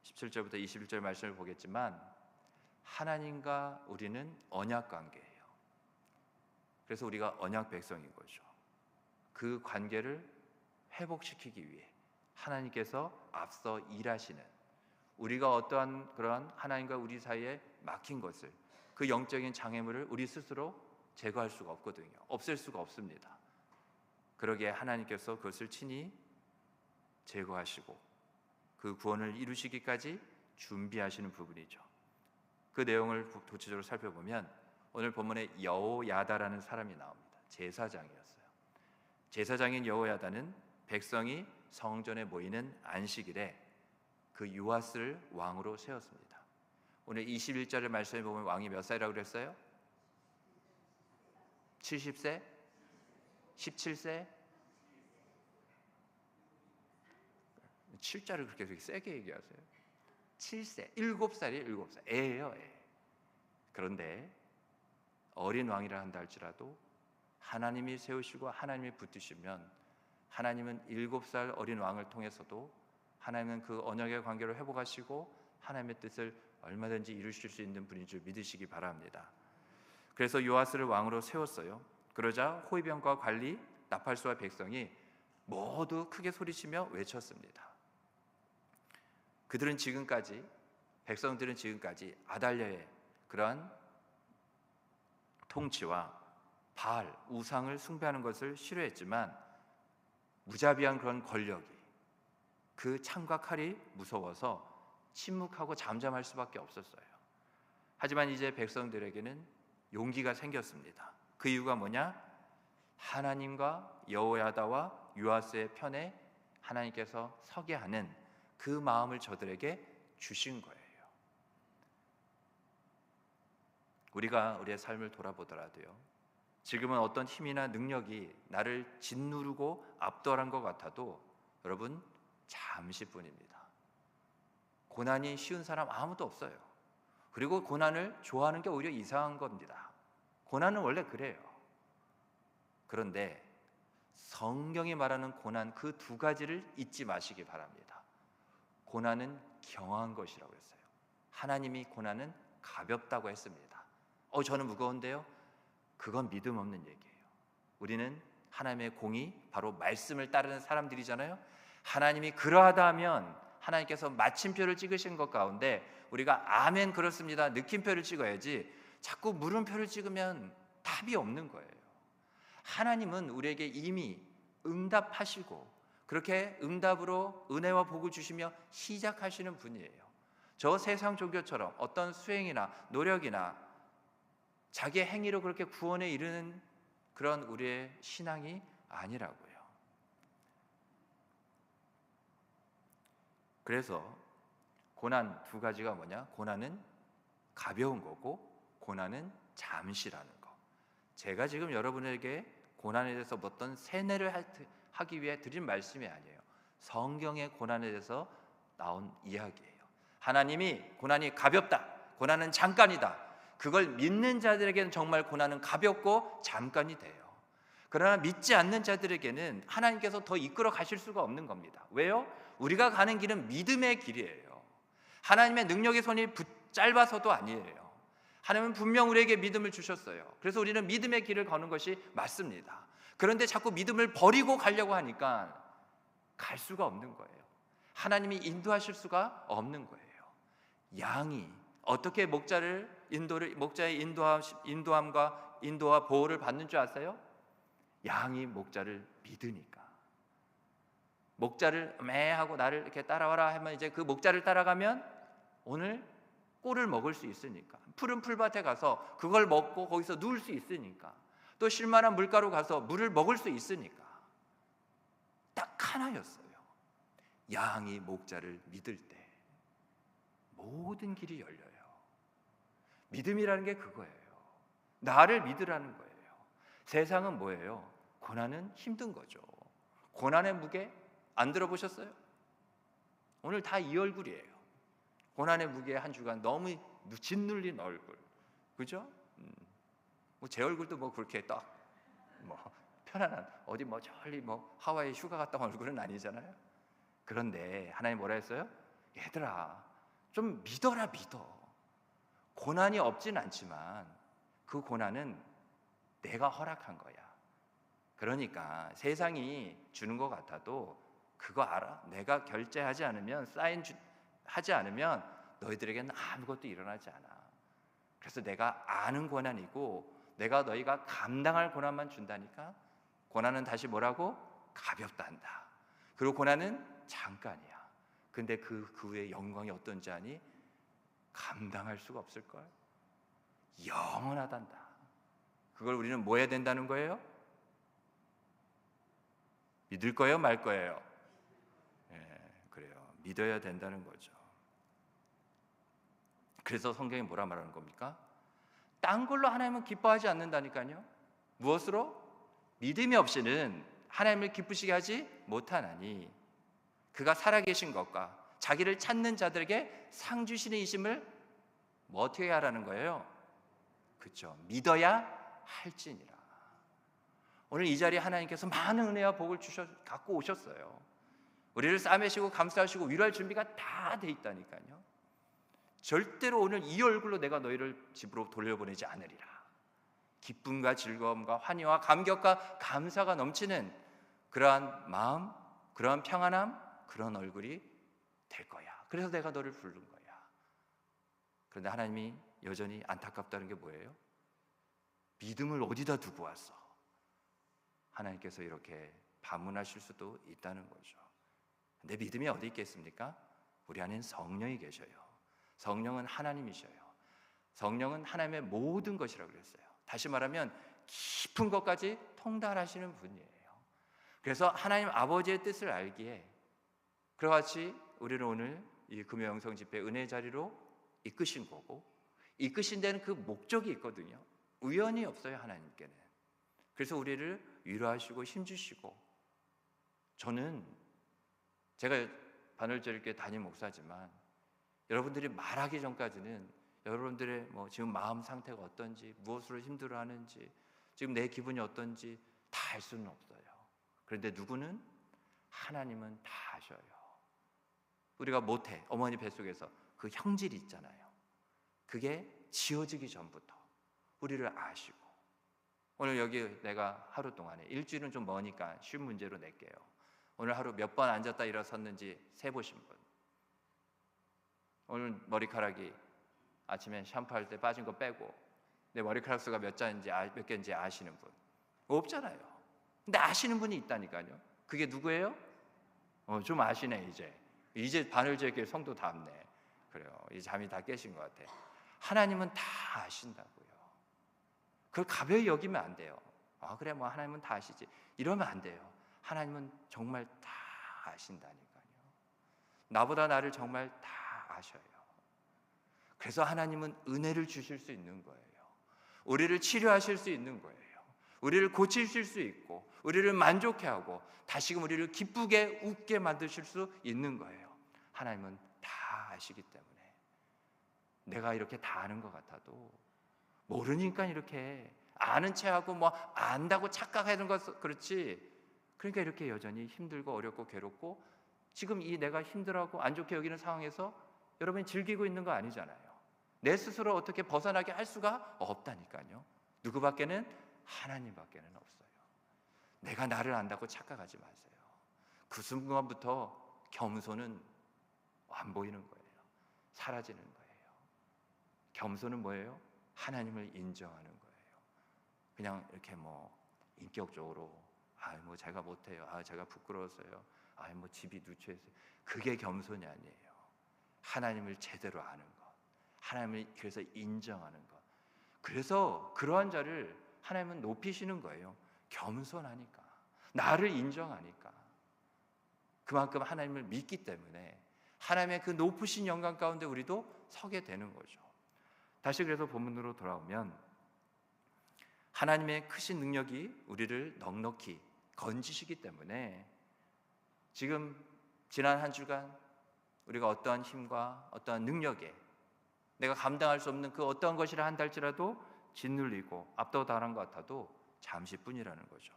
17절부터 21절 말씀을 보겠지만 하나님과 우리는 언약 관계예요. 그래서 우리가 언약 백성인 거죠. 그 관계를 회복시키기 위해 하나님께서 앞서 일하시는, 우리가 어떠한 그러한 하나님과 우리 사이에 막힌 것을, 그 영적인 장애물을 우리 스스로 제거할 수가 없거든요. 없앨 수가 없습니다. 그러기에 하나님께서 그것을 친히 제거하시고 그 구원을 이루시기까지 준비하시는 부분이죠. 그 내용을 구체적으로 살펴보면 오늘 본문에 여호야다라는 사람이 나옵니다. 제사장이었어요. 제사장인 여호야다는 백성이 성전에 모이는 안식일에 그 요아스를 왕으로 세웠습니다. 오늘 21절의 말씀에 보면 왕이 몇 살이라고 그랬어요? 70세? 17세? 7자를 그렇게 세게 얘기하세요. 7세, 7살이에요. 7살, 애예요, 애. 그런데 어린 왕이라 한다 할지라도 하나님이 세우시고 하나님이 붙드시면 하나님은 7살 어린 왕을 통해서도 하나님은 그 언약의 관계를 회복하시고 하나님의 뜻을 얼마든지 이루실 수 있는 분인 줄 믿으시기 바랍니다. 그래서 요아스를 왕으로 세웠어요. 그러자 호위병과 관리, 나팔수와 백성이 모두 크게 소리치며 외쳤습니다. 그들은 지금까지, 백성들은 지금까지 아달랴의 그러한 통치와 바알, 우상을 숭배하는 것을 싫어했지만 무자비한 그런 권력이, 그 창과 칼이 무서워서 침묵하고 잠잠할 수밖에 없었어요. 하지만 이제 백성들에게는 용기가 생겼습니다. 그 이유가 뭐냐? 하나님과 여호야다와 요아스의 편에 하나님께서 서게 하는 그 마음을 저들에게 주신 거예요. 우리가 우리의 삶을 돌아보더라도요, 지금은 어떤 힘이나 능력이 나를 짓누르고 압도한 것 같아도 여러분, 잠시뿐입니다. 고난이 쉬운 사람 아무도 없어요. 그리고 고난을 좋아하는 게 오히려 이상한 겁니다. 고난은 원래 그래요. 그런데 성경이 말하는 고난, 그 두 가지를 잊지 마시기 바랍니다. 고난은 경한 것이라고 했어요. 하나님이 고난은 가볍다고 했습니다. 저는 무거운데요? 그건 믿음 없는 얘기예요. 우리는 하나님의 공의, 바로 말씀을 따르는 사람들이잖아요. 하나님이 그러하다 하면 하나님께서 마침표를 찍으신 것 가운데 우리가 아멘 그렇습니다, 느낌표를 찍어야지 자꾸 물음표를 찍으면 답이 없는 거예요. 하나님은 우리에게 이미 응답하시고 그렇게 응답으로 은혜와 복을 주시며 시작하시는 분이에요. 저 세상 종교처럼 어떤 수행이나 노력이나 자기의 행위로 그렇게 구원에 이르는 그런 우리의 신앙이 아니라고요. 그래서 고난 두 가지가 뭐냐? 고난은 가벼운 거고 고난은 잠시라는 거. 제가 지금 여러분에게 고난에 대해서 어떤 세뇌를 하기 위해 드린 말씀이 아니에요. 성경의 고난에 대해서 나온 이야기예요. 하나님이 고난이 가볍다, 고난은 잠깐이다, 그걸 믿는 자들에게는 정말 고난은 가볍고 잠깐이 돼요. 그러나 믿지 않는 자들에게는 하나님께서 더 이끌어 가실 수가 없는 겁니다. 왜요? 우리가 가는 길은 믿음의 길이에요. 하나님의 능력의 손이 짧아서도 아니에요. 하나님은 분명 우리에게 믿음을 주셨어요. 그래서 우리는 믿음의 길을 거는 것이 맞습니다. 그런데 자꾸 믿음을 버리고 가려고 하니까 갈 수가 없는 거예요. 하나님이 인도하실 수가 없는 거예요. 양이 어떻게 목자의 인도함과 인도와 보호를 받는 줄 아세요? 양이 목자를 믿으니까. 목자를 매하고 나를 이렇게 따라와라 하면 이제 그 목자를 따라가면 오늘 꿀을 먹을 수 있으니까, 푸른 풀밭에 가서 그걸 먹고 거기서 누울 수 있으니까, 또 쉴만한 물가로 가서 물을 먹을 수 있으니까. 딱 하나였어요. 양이 목자를 믿을 때 모든 길이 열려요. 믿음이라는 게 그거예요. 나를 믿으라는 거예요. 세상은 뭐예요? 고난은 힘든 거죠. 고난의 무게 안 들어보셨어요? 오늘 다 이 얼굴이에요. 고난의 무게 한 주간 너무 짓눌린 얼굴, 그죠? 제 얼굴도 뭐 그렇게 딱 편안한 어디 저리 하와이 휴가 갔다 온 얼굴은 아니잖아요. 그런데 하나님 뭐라 했어요? 얘들아, 좀 믿어라, 믿어. 고난이 없진 않지만 그 고난은 내가 허락한 거야. 그러니까 세상이 주는 것 같아도 그거 알아? 내가 결제하지 않으면, 하지 않으면 너희들에게는 아무것도 일어나지 않아. 그래서 내가 아는 고난이고 내가 너희가 감당할 고난만 준다니까. 고난은 다시 뭐라고? 가볍다 한다. 그리고 고난은 잠깐이야. 근데 그 후에 영광이 어떤지 아니? 감당할 수가 없을걸? 영원하단다. 그걸 우리는 뭐 해야 된다는 거예요? 믿을 거예요, 말 거예요? 그래요. 믿어야 된다는 거죠. 그래서 성경이 뭐라 말하는 겁니까? 딴 걸로 하나님은 기뻐하지 않는다니까요. 무엇으로? 믿음이 없이는 하나님을 기쁘시게 하지 못하나니, 그가 살아계신 것과 자기를 찾는 자들에게 상 주시는 이심을 뭐 어떻게 하라는 거예요? 그렇죠. 믿어야 할지니라. 오늘 이 자리에 하나님께서 많은 은혜와 복을 갖고 오셨어요. 우리를 싸매시고 감싸시고 위로할 준비가 다 돼 있다니까요. 절대로 오늘 이 얼굴로 내가 너희를 집으로 돌려보내지 않으리라. 기쁨과 즐거움과 환희와 감격과 감사가 넘치는 그러한 마음, 그러한 평안함, 그런 얼굴이 될 거야. 그래서 내가 너를 부른 거야. 그런데 하나님이 여전히 안타깝다는 게 뭐예요? 믿음을 어디다 두고 왔어? 하나님께서 이렇게 반문하실 수도 있다는 거죠. 내 믿음이 어디 있겠습니까? 우리 안에는 성령이 계셔요. 성령은 하나님이셔요. 성령은 하나님의 모든 것이라고 그랬어요. 다시 말하면 깊은 것까지 통달하시는 분이에요. 그래서 하나님 아버지의 뜻을 알기에 그와 같이 우리는 오늘 이 금요영성 집회 은혜 자리로 이끄신 거고, 이끄신 데는 그 목적이 있거든요. 우연이 없어요, 하나님께는. 그래서 우리를 위로하시고 힘주시고, 저는 제가 반월절교회 담임 목사지만 여러분들이 말하기 전까지는 여러분들의 지금 마음 상태가 어떤지, 무엇으로 힘들어하는지, 지금 내 기분이 어떤지 다 알 수는 없어요. 그런데 누구는? 하나님은 다 아셔요. 우리가 모태 어머니 뱃속에서 그 형질이 있잖아요. 그게 지어지기 전부터 우리를 아시고, 오늘 여기 내가 하루 동안에, 일주일은 좀 머니까 쉬운 문제로 낼게요. 오늘 하루 몇 번 앉았다 일어섰는지 세보신 분, 오늘 머리카락이 아침에 샴푸할 때 빠진 거 빼고 내 머리카락 수가 몇 개인지 아시는 분 없잖아요. 근데 아시는 분이 있다니까요. 그게 누구예요? 좀 아시네. 이제 반월절교회 성도 답네. 그래요. 이 잠이 다 깨신 것 같아. 하나님은 다 아신다고요. 그걸 가벼이 여기면 안 돼요. 그래 하나님은 다 아시지, 이러면 안 돼요. 하나님은 정말 다 아신다니까요. 나보다 나를 정말 다 아셔요. 그래서 하나님은 은혜를 주실 수 있는 거예요. 우리를 치료하실 수 있는 거예요. 우리를 고치실 수 있고, 우리를 만족해 하고 다시금 우리를 기쁘게 웃게 만드실 수 있는 거예요. 하나님은 다 아시기 때문에 내가 이렇게 다 아는 것 같아도 모르니까 이렇게 아는 체하고 안다고 착각하는 것, 그렇지. 그러니까 이렇게 여전히 힘들고 어렵고 괴롭고, 지금 이 내가 힘들어하고 안 좋게 여기는 상황에서 여러분이 즐기고 있는 거 아니잖아요. 내 스스로 어떻게 벗어나게 할 수가 없다니까요. 누구밖에는? 하나님밖에는 없어요. 내가 나를 안다고 착각하지 마세요. 그 순간부터 겸손은 안 보이는 거예요. 사라지는 거예요. 겸손은 뭐예요? 하나님을 인정하는 거예요. 그냥 이렇게 인격적으로 제가 못해요, 제가 부끄러워서요, 집이 누추해서요, 그게 겸손이 아니에요. 하나님을 제대로 아는 것, 하나님을 그래서 인정하는 것. 그래서 그러한 자를 하나님은 높이시는 거예요. 겸손하니까, 나를 인정하니까, 그만큼 하나님을 믿기 때문에 하나님의 그 높으신 영광 가운데 우리도 서게 되는 거죠. 다시 그래서 본문으로 돌아오면, 하나님의 크신 능력이 우리를 넉넉히 건지시기 때문에 지금 지난 한 주간 우리가 어떠한 힘과 어떠한 능력에 내가 감당할 수 없는 그 어떠한 것이라 한다 할지라도 짓눌리고 압도당한 것 같아도 잠시뿐이라는 거죠.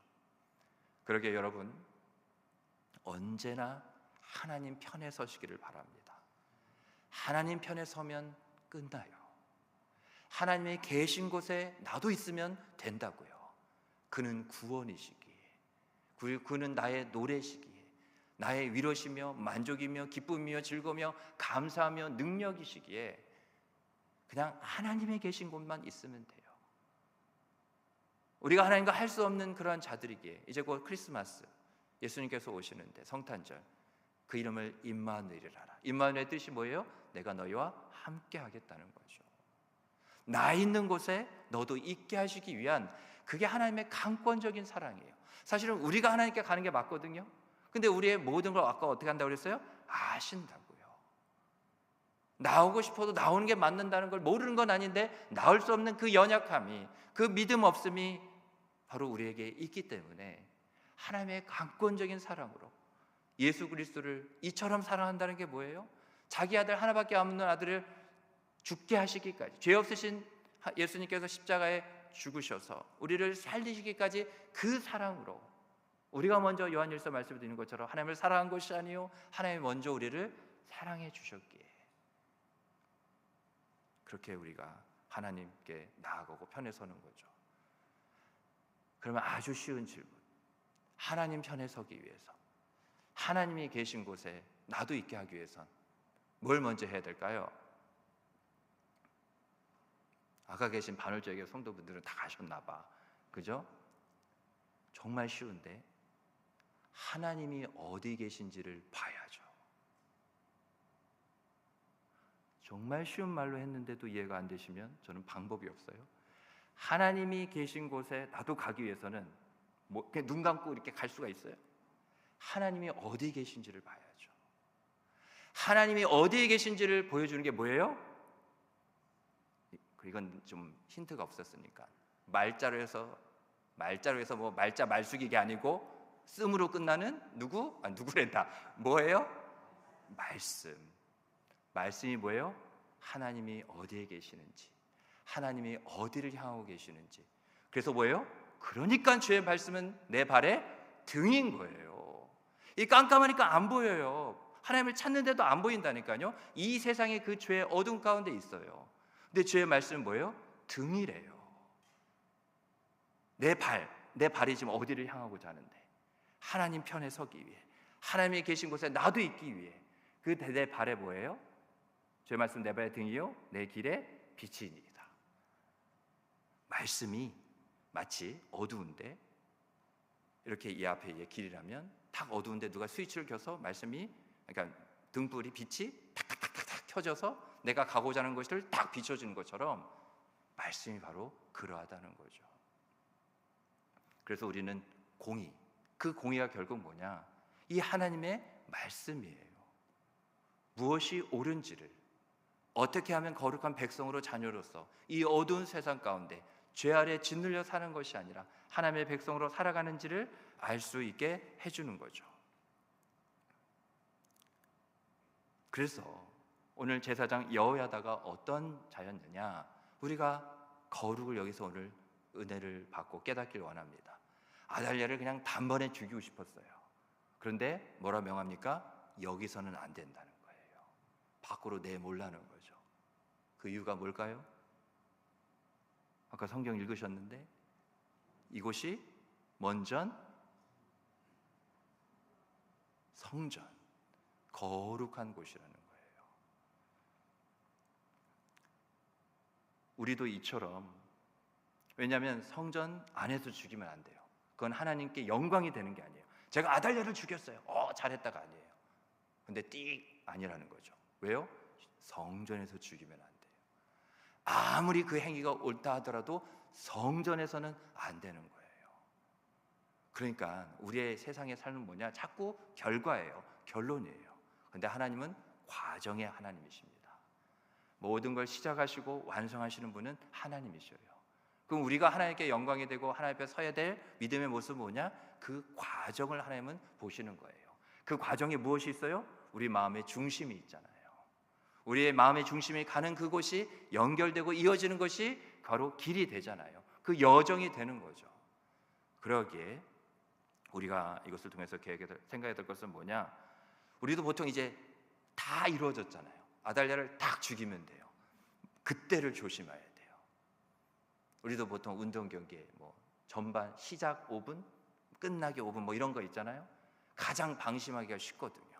그러게 여러분, 언제나 하나님 편에 서시기를 바랍니다. 하나님 편에 서면 끝나요. 하나님의 계신 곳에 나도 있으면 된다고요. 그는 구원이시기에, 그는 나의 노래시기에, 나의 위로시며 만족이며 기쁨이며 즐거우며 감사하며 능력이시기에 그냥 하나님의 계신 곳만 있으면 돼요. 우리가 하나님과 할 수 없는 그러한 자들이기에 이제 곧 크리스마스, 예수님께서 오시는데 성탄절, 그 이름을 임마누엘이라 하라. 임마누엘의 뜻이 뭐예요? 내가 너희와 함께 하겠다는 거죠. 나 있는 곳에 너도 있게 하시기 위한, 그게 하나님의 강권적인 사랑이에요. 사실은 우리가 하나님께 가는 게 맞거든요. 근데 우리의 모든 걸 아까 어떻게 한다고 그랬어요? 아신다고요. 나오고 싶어도 나오는 게 맞는다는 걸 모르는 건 아닌데 나올 수 없는 그 연약함이, 그 믿음 없음이 바로 우리에게 있기 때문에 하나님의 강권적인 사랑으로 예수 그리스도를 이처럼 사랑한다는 게 뭐예요? 자기 아들 하나밖에 없는 아들을 죽게 하시기까지, 죄 없으신 예수님께서 십자가에 죽으셔서 우리를 살리시기까지 그 사랑으로, 우리가 먼저 요한일서 말씀을 드리는 것처럼 하나님을 사랑한 것이 아니요 하나님이 먼저 우리를 사랑해 주셨기에 그렇게 우리가 하나님께 나아가고 편에 서는 거죠. 그러면 아주 쉬운 질문, 하나님 편에 서기 위해서, 하나님이 계신 곳에 나도 있게 하기 위해선 뭘 먼저 해야 될까요? 아까 계신 반월절개 성도분들은 다 가셨나 봐, 그죠? 정말 쉬운데 하나님이 어디 계신지를 봐야죠. 정말 쉬운 말로 했는데도 이해가 안 되시면 저는 방법이 없어요. 하나님이 계신 곳에 나도 가기 위해서는 그냥 눈 감고 이렇게 갈 수가 있어요? 하나님이 어디 계신지를 봐야죠. 하나님이 어디에 계신지를 보여주는 게 뭐예요? 이건 좀 힌트가 없었으니까 말자로 해서 뭐 말자 말숙이게 아니고 씀으로 끝나는 누구랜다. 뭐예요? 말씀이 뭐예요? 하나님이 어디에 계시는지, 하나님이 어디를 향하고 계시는지. 그래서 뭐예요? 그러니까 주의 말씀은 내 발의 등인 거예요. 이 깜깜하니까 안 보여요. 하나님을 찾는데도 안 보인다니까요. 이 세상에 그 죄의 어둠 가운데 있어요. 근데 주의 말씀은 뭐예요? 등이래요. 내 발이 지금 어디를 향하고자 하는데 하나님 편에 서기 위해, 하나님이 계신 곳에 나도 있기 위해 그 내 발에 뭐예요? 주의 말씀 내 발의 등이요 내 길의 빛이니이다. 말씀이 마치 어두운데, 이렇게 이 앞에 길이라면 탁 어두운데 누가 스위치를 켜서 말씀이, 그러니까 등불이 빛이 탁탁탁탁 켜져서 내가 가고자 하는 것을 딱 비춰주는 것처럼 말씀이 바로 그러하다는 거죠. 그래서 우리는 그 공의가 결국 뭐냐? 이 하나님의 말씀이에요. 무엇이 옳은지를, 어떻게 하면 거룩한 백성으로 자녀로서 이 어두운 세상 가운데 죄 아래 짓눌려 사는 것이 아니라 하나님의 백성으로 살아가는지를 알 수 있게 해주는 거죠. 그래서 오늘 제사장 여호야다가 어떤 자였느냐? 우리가 거룩을 여기서 오늘 은혜를 받고 깨닫길 원합니다. 아달랴를 그냥 단번에 죽이고 싶었어요. 그런데 뭐라 명합니까? 여기서는 안 된다는 거예요. 밖으로 내몰라는 거죠. 그 이유가 뭘까요? 아까 성경 읽으셨는데 이곳이 먼전 성전, 거룩한 곳이라는 거예요. 우리도 이처럼, 왜냐하면 성전 안에서 죽이면 안 돼요. 그건 하나님께 영광이 되는 게 아니에요. 제가 아달랴를 죽였어요. 잘했다가 아니에요. 근데 아니라는 거죠. 왜요? 성전에서 죽이면 안 돼요. 아무리 그 행위가 옳다 하더라도 성전에서는 안 되는 거예요. 그러니까 우리의 세상의 삶은 뭐냐? 자꾸 결과예요. 결론이에요. 근데 하나님은 과정의 하나님이십니다. 모든 걸 시작하시고 완성하시는 분은 하나님이셔요. 그럼 우리가 하나님께 영광이 되고 하나님 앞에 서야 될 믿음의 모습은 뭐냐? 그 과정을 하나님은 보시는 거예요. 그 과정에 무엇이 있어요? 우리 마음의 중심이 있잖아요. 우리의 마음의 중심이 가는 그곳이 연결되고 이어지는 것이 바로 길이 되잖아요. 그 여정이 되는 거죠. 그러기에 우리가 이것을 통해서 생각해야 될 것은 뭐냐? 우리도 보통 이제 다 이루어졌잖아요. 아달랴를 딱 죽이면 돼요. 그때를 조심해야 돼요. 우리도 보통 운동 경기에 전반 시작 5분, 끝나기 5분 이런 거 있잖아요. 가장 방심하기가 쉽거든요.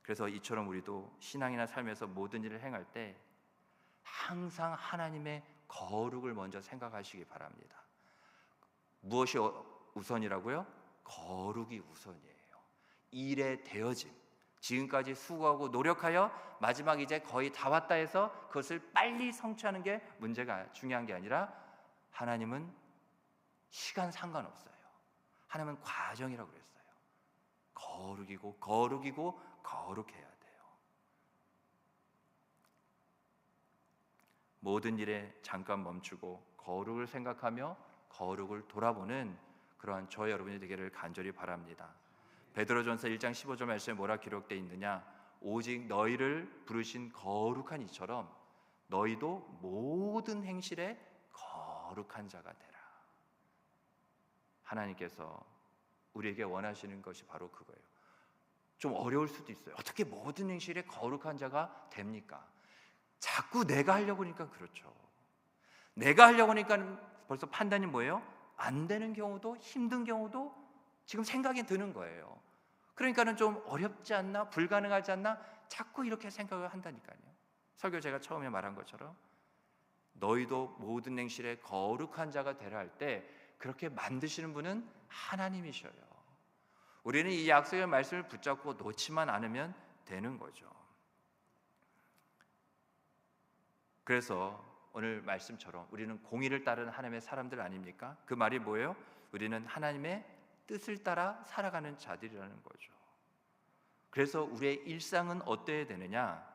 그래서 이처럼 우리도 신앙이나 삶에서 모든 일을 행할 때 항상 하나님의 거룩을 먼저 생각하시기 바랍니다. 무엇이 우선이라고요? 거룩이 우선이에요. 일의 되어짐, 지금까지 수고하고 노력하여 마지막 이제 거의 다 왔다 해서 그것을 빨리 성취하는 게 문제가 중요한 게 아니라 하나님은 시간 상관없어요. 하나님은 과정이라고 그랬어요. 거룩이고 거룩해야 돼요. 모든 일에 잠깐 멈추고 거룩을 생각하며 거룩을 돌아보는 그러한 저 여러분이 되기를 간절히 바랍니다. 베드로전서 1장 15절 말씀에 뭐라 기록되어 있느냐? 오직 너희를 부르신 거룩한 이처럼 너희도 모든 행실에 거룩한 자가 되라. 하나님께서 우리에게 원하시는 것이 바로 그거예요. 좀 어려울 수도 있어요. 어떻게 모든 행실에 거룩한 자가 됩니까? 자꾸 내가 하려고 하니까 그렇죠. 내가 하려고 하니까 벌써 판단이 뭐예요? 안 되는 경우도, 힘든 경우도 지금 생각이 드는 거예요. 그러니까는 좀 어렵지 않나? 불가능하지 않나? 자꾸 이렇게 생각을 한다니까요. 설교 제가 처음에 말한 것처럼 너희도 모든 행실에 거룩한 자가 되라 할 때 그렇게 만드시는 분은 하나님이셔요. 우리는 이 약속의 말씀을 붙잡고 놓지만 않으면 되는 거죠. 그래서 오늘 말씀처럼 우리는 공의를 따르는 하나님의 사람들 아닙니까? 그 말이 뭐예요? 우리는 하나님의 뜻을 따라 살아가는 자들이라는 거죠. 그래서 우리의 일상은 어때야 되느냐?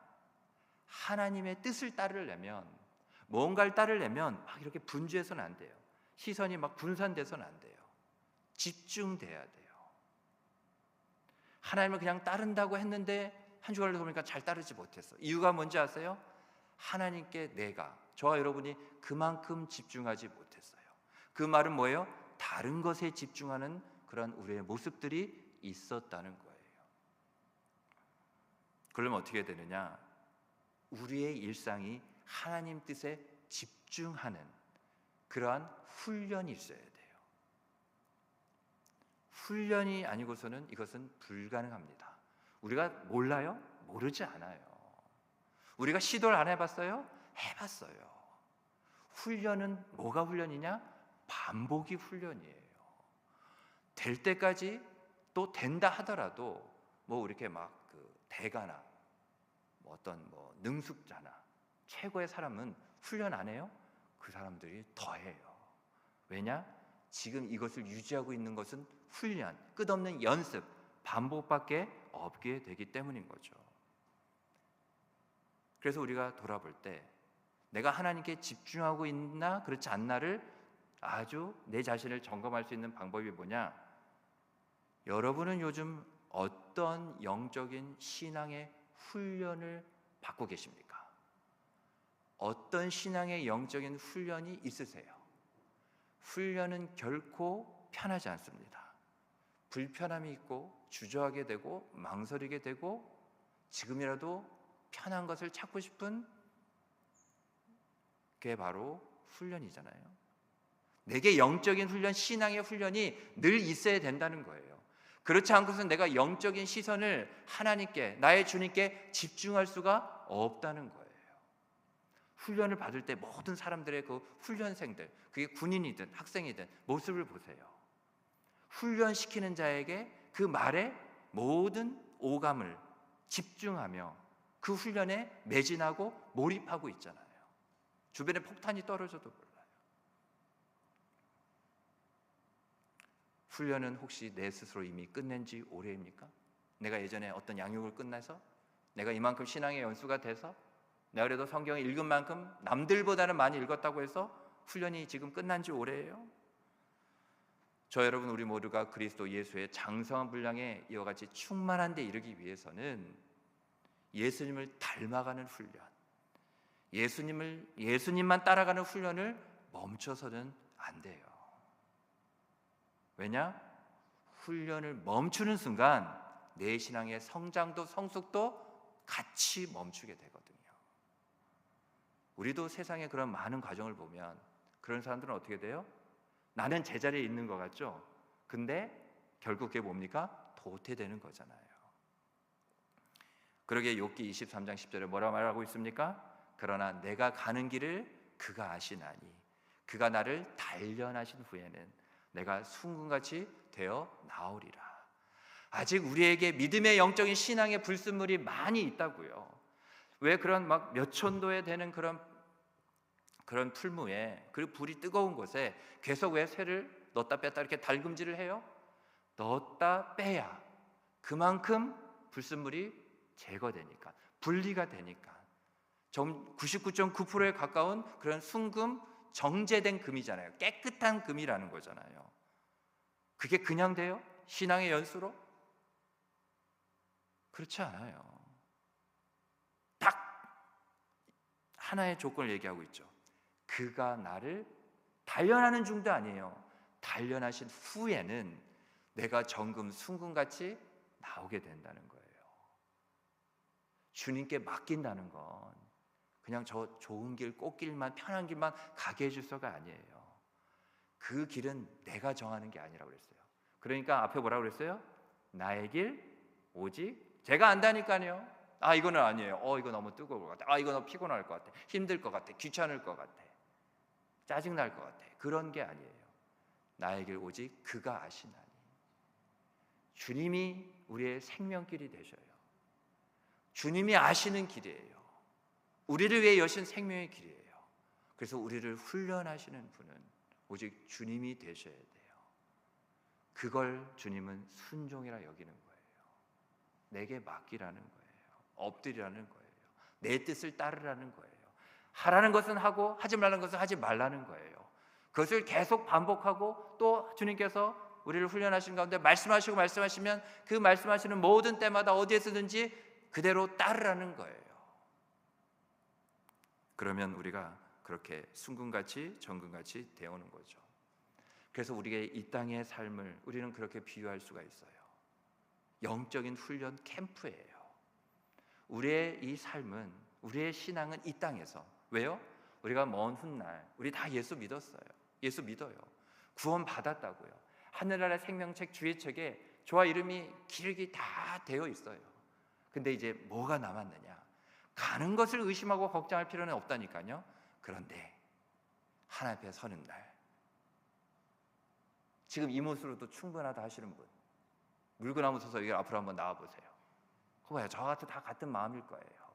하나님의 뜻을 따르려면, 뭔가를 따르려면 막 이렇게 분주해서는 안 돼요. 시선이 막 분산돼서는 안 돼요. 집중돼야 돼요. 하나님을 그냥 따른다고 했는데 한 주간을 보니까 잘 따르지 못했어. 이유가 뭔지 아세요? 하나님께 저와 여러분이 그만큼 집중하지 못했어요. 그 말은 뭐예요? 다른 것에 집중하는 그런 우리의 모습들이 있었다는 거예요. 그러면 어떻게 되느냐? 우리의 일상이 하나님 뜻에 집중하는 그러한 훈련이 있어야 돼요. 훈련이 아니고서는 이것은 불가능합니다. 우리가 몰라요? 모르지 않아요. 우리가 시도를 안 해봤어요? 해봤어요. 훈련은 뭐가 훈련이냐? 반복이 훈련이에요. 될 때까지 또 된다 하더라도 뭐 이렇게 막 대가나 어떤 능숙자나 최고의 사람은 훈련 안 해요? 그 사람들이 더 해요. 왜냐? 지금 이것을 유지하고 있는 것은 훈련, 끝없는 연습, 반복밖에 없게 되기 때문인 거죠. 그래서 우리가 돌아볼 때 내가 하나님께 집중하고 있나 그렇지 않나를 아주 내 자신을 점검할 수 있는 방법이 뭐냐? 여러분은 요즘 어떤 영적인 신앙의 훈련을 받고 계십니까? 어떤 신앙의 영적인 훈련이 있으세요? 훈련은 결코 편하지 않습니다. 불편함이 있고 주저하게 되고 망설이게 되고 지금이라도 편한 것을 찾고 싶은 게 바로 훈련이잖아요. 내게 영적인 훈련, 신앙의 훈련이 늘 있어야 된다는 거예요. 그렇지 않고서는 내가 영적인 시선을 하나님께, 나의 주님께 집중할 수가 없다는 거예요. 훈련을 받을 때 모든 사람들의 그 훈련생들, 그게 군인이든 학생이든 모습을 보세요. 훈련시키는 자에게 그 말에 모든 오감을 집중하며 그 훈련에 매진하고 몰입하고 있잖아요. 주변에 폭탄이 떨어져도 몰라요. 훈련은 혹시 내 스스로 이미 끝낸 지 오래입니까? 내가 예전에 어떤 양육을 끝내서 내가 이만큼 신앙의 연수가 돼서 내가 그래도 성경을 읽은 만큼 남들보다는 많이 읽었다고 해서 훈련이 지금 끝난 지 오래예요? 저 여러분 우리 모두가 그리스도 예수의 장성한 분량에 이와 같이 충만한 데 이르기 위해서는 예수님을 닮아가는 훈련, 예수님만 따라가는 훈련을 멈춰서는 안 돼요. 왜냐? 훈련을 멈추는 순간 내 신앙의 성장도 성숙도 같이 멈추게 되거든요. 우리도 세상에 그런 많은 과정을 보면 그런 사람들은 어떻게 돼요? 나는 제자리에 있는 것 같죠? 근데 결국 그게 뭡니까? 도태되는 거잖아요. 그러게 욥기 23장 10절에 뭐라 말하고 있습니까? 그러나 내가 가는 길을 그가 아시나니 그가 나를 단련하신 후에는 내가 순금같이 되어 나오리라. 아직 우리에게 믿음의 영적인 신앙의 불순물이 많이 있다고요. 왜 그런 막 몇 천도에 되는 그런 풀무에 그 불이 뜨거운 곳에 계속 왜 쇠를 넣었다 뺐다 이렇게 달금질을 해요? 넣었다 빼야 그만큼 불순물이 제거되니까, 분리가 되니까. 99.9%에 가까운 그런 순금, 정제된 금이잖아요. 깨끗한 금이라는 거잖아요. 그게 그냥 돼요? 신앙의 연수로? 그렇지 않아요. 딱 하나의 조건을 얘기하고 있죠. 그가 나를 단련하는 중도 아니에요. 단련하신 후에는 내가 정금, 순금같이 나오게 된다는 거예요. 주님께 맡긴다는 건 그냥 저 좋은 길, 꽃길만, 편한 길만 가게 해주서가 아니에요. 그 길은 내가 정하는 게 아니라고 그랬어요. 그러니까 앞에 뭐라고 그랬어요? 나의 길 오직 제가 안다니까요. 이거는 아니에요. 이거 너무 뜨거울 것 같아. 이거 너무 피곤할 것 같아. 힘들 것 같아. 귀찮을 것 같아. 짜증날 것 같아. 그런 게 아니에요. 나의 길 오직 그가 아시나니. 주님이 우리의 생명길이 되셔요. 주님이 아시는 길이에요. 우리를 위해 여신 생명의 길이에요. 그래서 우리를 훈련하시는 분은 오직 주님이 되셔야 돼요. 그걸 주님은 순종이라 여기는 거예요. 내게 맡기라는 거예요. 엎드리라는 거예요. 내 뜻을 따르라는 거예요. 하라는 것은 하고 하지 말라는 것은 하지 말라는 거예요. 그것을 계속 반복하고 또 주님께서 우리를 훈련하신 가운데 말씀하시면 그 말씀하시는 모든 때마다 어디에서든지 그대로 따르라는 거예요. 그러면 우리가 그렇게 순금같이 정금같이 되어오는 거죠. 그래서 우리의 이 땅의 삶을 우리는 그렇게 비유할 수가 있어요. 영적인 훈련 캠프예요. 우리의 이 삶은, 우리의 신앙은 이 땅에서, 왜요? 우리가 먼 훗날 우리 다 예수 믿었어요. 예수 믿어요. 구원 받았다고요. 하늘나라 생명책 주의 책에 저와 이름이 기록이 다 되어 있어요. 근데 이제 뭐가 남았느냐? 가는 것을 의심하고 걱정할 필요는 없다니까요. 그런데 하나님 앞에 서는 날, 지금 이 모습으로도 충분하다 하시는 분, 물구나무 서서 여기 앞으로 한번 나와보세요. 그거야, 저와 다 같은 마음일 거예요.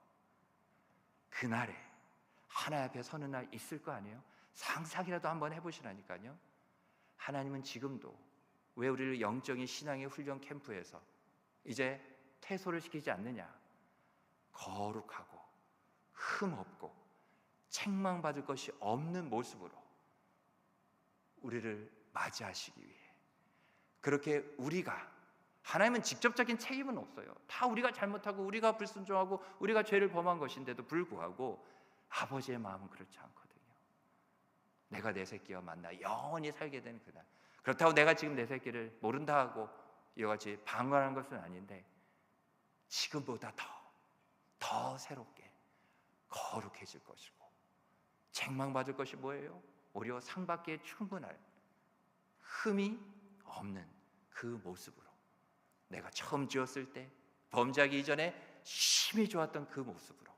그날에 하나님 앞에 서는 날 있을 거 아니에요? 상상이라도 한번 해보시라니까요. 하나님은 지금도 왜 우리를 영적인 신앙의 훈련 캠프에서 이제 퇴소를 시키지 않느냐? 거룩하고 흠없고 책망받을 것이 없는 모습으로 우리를 맞이하시기 위해, 그렇게 우리가, 하나님은 직접적인 책임은 없어요. 다 우리가 잘못하고 우리가 불순종하고 우리가 죄를 범한 것인데도 불구하고 아버지의 마음은 그렇지 않거든요. 내가 내 새끼와 만나 영원히 살게 되는 그날, 그렇다고 내가 지금 내 새끼를 모른다 하고 이와 같이 방관하는 것은 아닌데 지금보다 더 새롭게 거룩해질 것이고, 책망받을 것이 뭐예요? 오히려 상받기에 충분할 흠이 없는 그 모습으로, 내가 처음 지었을 때 범죄하기 이전에 심히 좋았던 그 모습으로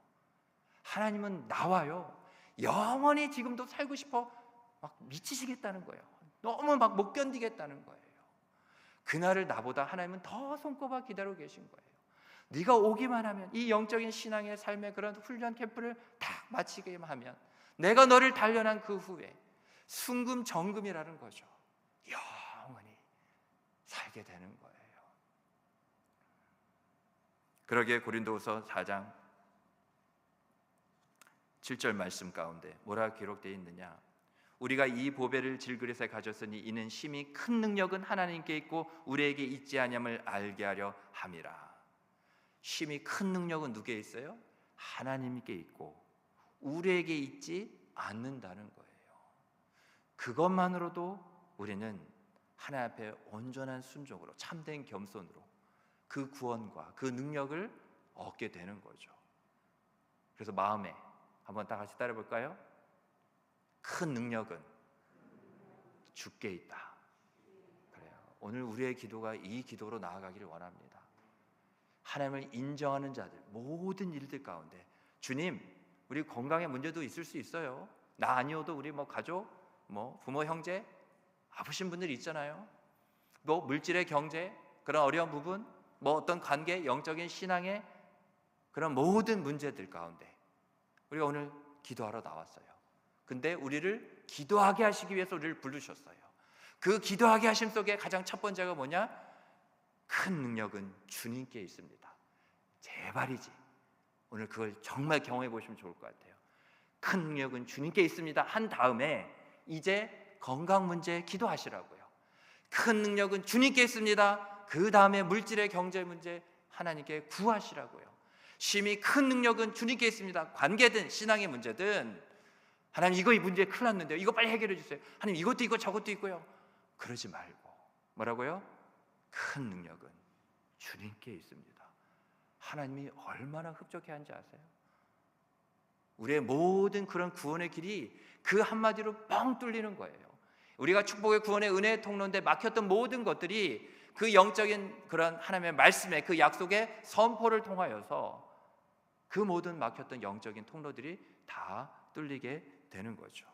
하나님은 나와요. 영원히 지금도 살고 싶어 막 미치시겠다는 거예요. 너무 막 못 견디겠다는 거예요. 그날을 나보다 하나님은 더 손꼽아 기다리고 계신 거예요. 네가 오기만 하면, 이 영적인 신앙의 삶의 그런 훈련 캠프를 다 마치게 하면 내가 너를 단련한 그 후에 순금 정금이라는 거죠. 영원히 살게 되는 거예요. 그러기에 고린도후서 4장 7절 말씀 가운데 뭐라 기록되어 있느냐? 우리가 이 보배를 질그릇에 가졌으니 이는 심히 큰 능력은 하나님께 있고 우리에게 있지 아니함을 알게 하려 함이라. 심히 큰 능력은 누구에 있어요? 하나님께 있고 우리에게 있지 않는다는 거예요. 그것만으로도 우리는 하나님 앞에 온전한 순종으로, 참된 겸손으로 그 구원과 그 능력을 얻게 되는 거죠. 그래서 마음에 한번 다 같이 따라 볼까요? 큰 능력은 주께 있다. 그래요. 오늘 우리의 기도가 이 기도로 나아가기를 원합니다. 하나님을 인정하는 자들, 모든 일들 가운데, 주님, 우리 건강에 문제도 있을 수 있어요. 나 아니어도 우리 가족, 부모, 형제, 아프신 분들이 있잖아요. 물질의 경제, 그런 어려운 부분, 어떤 관계, 영적인 신앙의 그런 모든 문제들 가운데 우리가 오늘 기도하러 나왔어요. 근데 우리를 기도하게 하시기 위해서 우리를 부르셨어요. 그 기도하게 하심 속에 가장 첫 번째가 뭐냐? 큰 능력은 주님께 있습니다. 제발이지 오늘 그걸 정말 경험해 보시면 좋을 것 같아요. 큰 능력은 주님께 있습니다 한 다음에 이제 건강 문제 기도하시라고요. 큰 능력은 주님께 있습니다. 그 다음에 물질의 경제 문제 하나님께 구하시라고요. 심히 큰 능력은 주님께 있습니다. 관계든 신앙의 문제든 하나님 이거 이 문제 큰일 났는데요, 이거 빨리 해결해 주세요. 하나님 이것도 있고 저것도 있고요. 그러지 말고 뭐라고요? 큰 능력은 주님께 있습니다. 하나님이 얼마나 흡족해 하는지 아세요? 우리의 모든 그런 구원의 길이 그 한마디로 뻥 뚫리는 거예요. 우리가 축복의 구원의 은혜의 통로인데 막혔던 모든 것들이 그 영적인 그런 하나님의 말씀의 그 약속의 선포를 통하여서 그 모든 막혔던 영적인 통로들이 다 뚫리게 되는 거죠.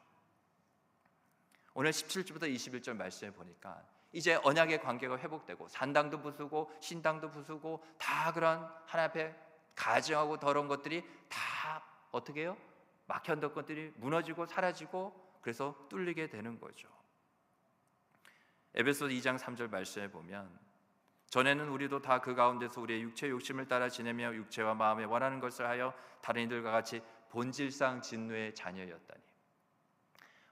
오늘 17절부터 21절 말씀에 보니까 이제 언약의 관계가 회복되고 산당도 부수고 신당도 부수고 다 그런 하나님 앞에 가증하고 더러운 것들이 다 어떻게 해요? 막혔던 것들이 무너지고 사라지고 그래서 뚫리게 되는 거죠. 에베소 2장 3절 말씀에 보면 전에는 우리도 다 그 가운데서 우리의 육체의 욕심을 따라 지내며 육체와 마음에 원하는 것을 하여 다른 이들과 같이 본질상 진노의 자녀였다니.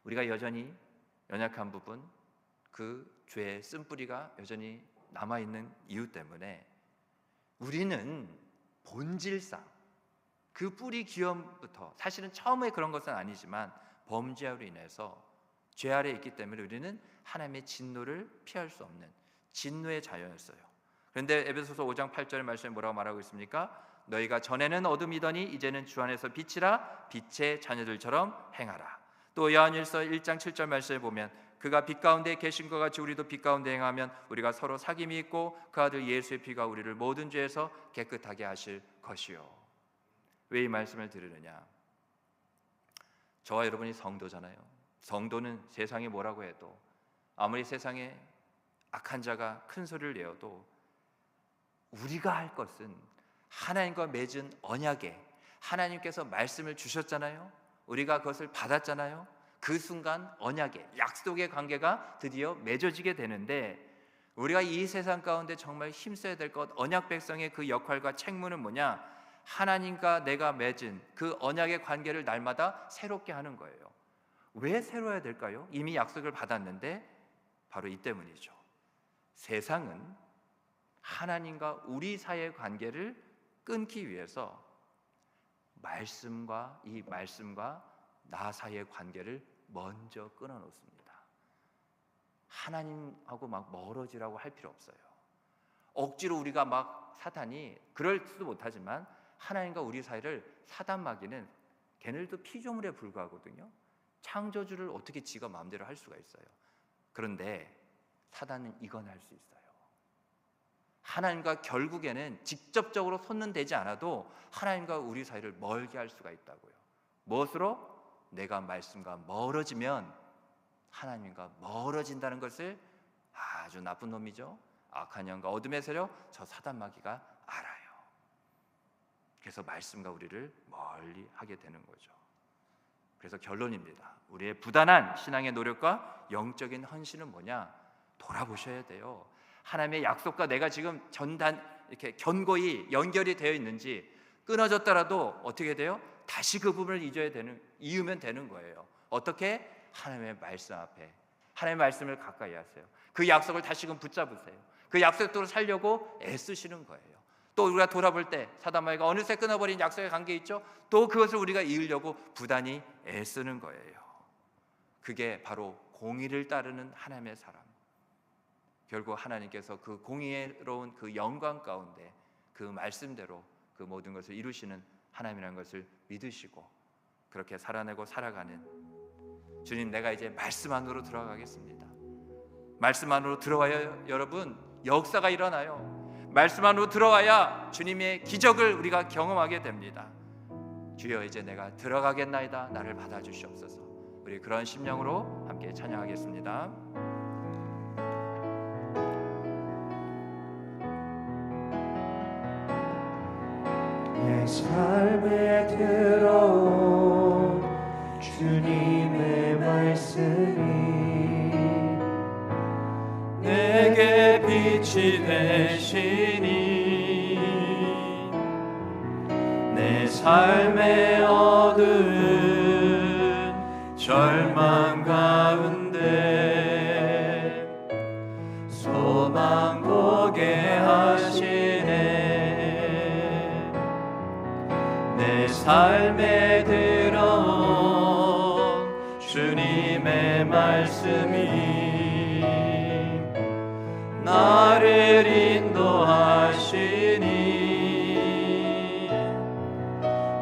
우리가 여전히 연약한 부분, 그 죄의 쓴뿌리가 여전히 남아있는 이유 때문에 우리는 본질상 그 뿌리 기원부터 사실은 처음에 그런 것은 아니지만 범죄로 인해서 죄 아래에 있기 때문에 우리는 하나님의 진노를 피할 수 없는 진노의 자녀였어요. 그런데 에베소서 5장 8절의 말씀에 뭐라고 말하고 있습니까? 너희가 전에는 어둠이더니 이제는 주 안에서 빛이라 빛의 자녀들처럼 행하라. 또 요한일서 1장 7절 말씀에 보면 그가 빛 가운데 계신 것 같이 우리도 빛 가운데 행하면 우리가 서로 사귐이 있고 그 아들 예수의 피가 우리를 모든 죄에서 깨끗하게 하실 것이요. 왜 이 말씀을 들으느냐? 저와 여러분이 성도잖아요. 성도는 세상이 뭐라고 해도 아무리 세상에 악한 자가 큰 소리를 내어도 우리가 할 것은 하나님과 맺은 언약에 하나님께서 말씀을 주셨잖아요. 우리가 그것을 받았잖아요. 그 순간 언약의 약속의 관계가 드디어 맺어지게 되는데 우리가 이 세상 가운데 정말 힘써야 될 것, 언약 백성의 그 역할과 책무는 뭐냐? 하나님과 내가 맺은 그 언약의 관계를 날마다 새롭게 하는 거예요. 왜 새로워야 될까요? 이미 약속을 받았는데 바로 이 때문이죠. 세상은 하나님과 우리 사이의 관계를 끊기 위해서 말씀과 나 사이의 관계를 먼저 끊어놓습니다. 하나님하고 막 멀어지라고 할 필요 없어요. 억지로 우리가 막 사탄이 그럴 수도 못하지만 하나님과 우리 사이를 사단마귀는 걔네들도 피조물에 불과하거든요. 창조주를 어떻게 지가 마음대로 할 수가 있어요. 그런데 사단은 이건 할 수 있어요. 하나님과 결국에는 직접적으로 손은 대지 않아도 하나님과 우리 사이를 멀게 할 수가 있다고요. 무엇으로? 내가 말씀과 멀어지면 하나님과 멀어진다는 것을 아주 나쁜 놈이죠. 악한 영과 어둠의 세력, 저 사단마귀가 알아요. 그래서 말씀과 우리를 멀리 하게 되는 거죠. 그래서 결론입니다. 우리의 부단한 신앙의 노력과 영적인 헌신은 뭐냐? 돌아보셔야 돼요. 하나님의 약속과 내가 지금 이렇게 견고히 연결이 되어 있는지 끊어졌더라도 어떻게 돼요? 다시 그 부분을 이으면 되는 거예요. 어떻게? 하나님의 말씀 앞에 하나님의 말씀을 가까이 하세요. 그 약속을 다시금 붙잡으세요. 그 약속대로 살려고 애쓰시는 거예요. 또 우리가 돌아볼 때 사단마귀가 어느새 끊어버린 약속의 관계 있죠? 또 그것을 우리가 이으려고 부단히 애쓰는 거예요. 그게 바로 공의를 따르는 하나님의 사람. 결국 하나님께서 그 공의로운 그 영광 가운데 그 말씀대로 그 모든 것을 이루시는 하나님이라는 것을 믿으시고 그렇게 살아내고 살아가는 주님, 내가 이제 말씀 안으로 들어가겠습니다. 말씀 안으로 들어와야 여러분 역사가 일어나요. 말씀 안으로 들어와야 주님의 기적을 우리가 경험하게 됩니다. 주여, 이제 내가 들어가겠나이다. 나를 받아주시옵소서. 우리 그런 심령으로 함께 찬양하겠습니다. 내 삶에 들어온 주님의 말씀이 내게 빛이 되시니 내 삶의 어두운 절망 가운데 소망 보게 하시네. 내 삶에 들어온 주님의 말씀이 나를 인도하시니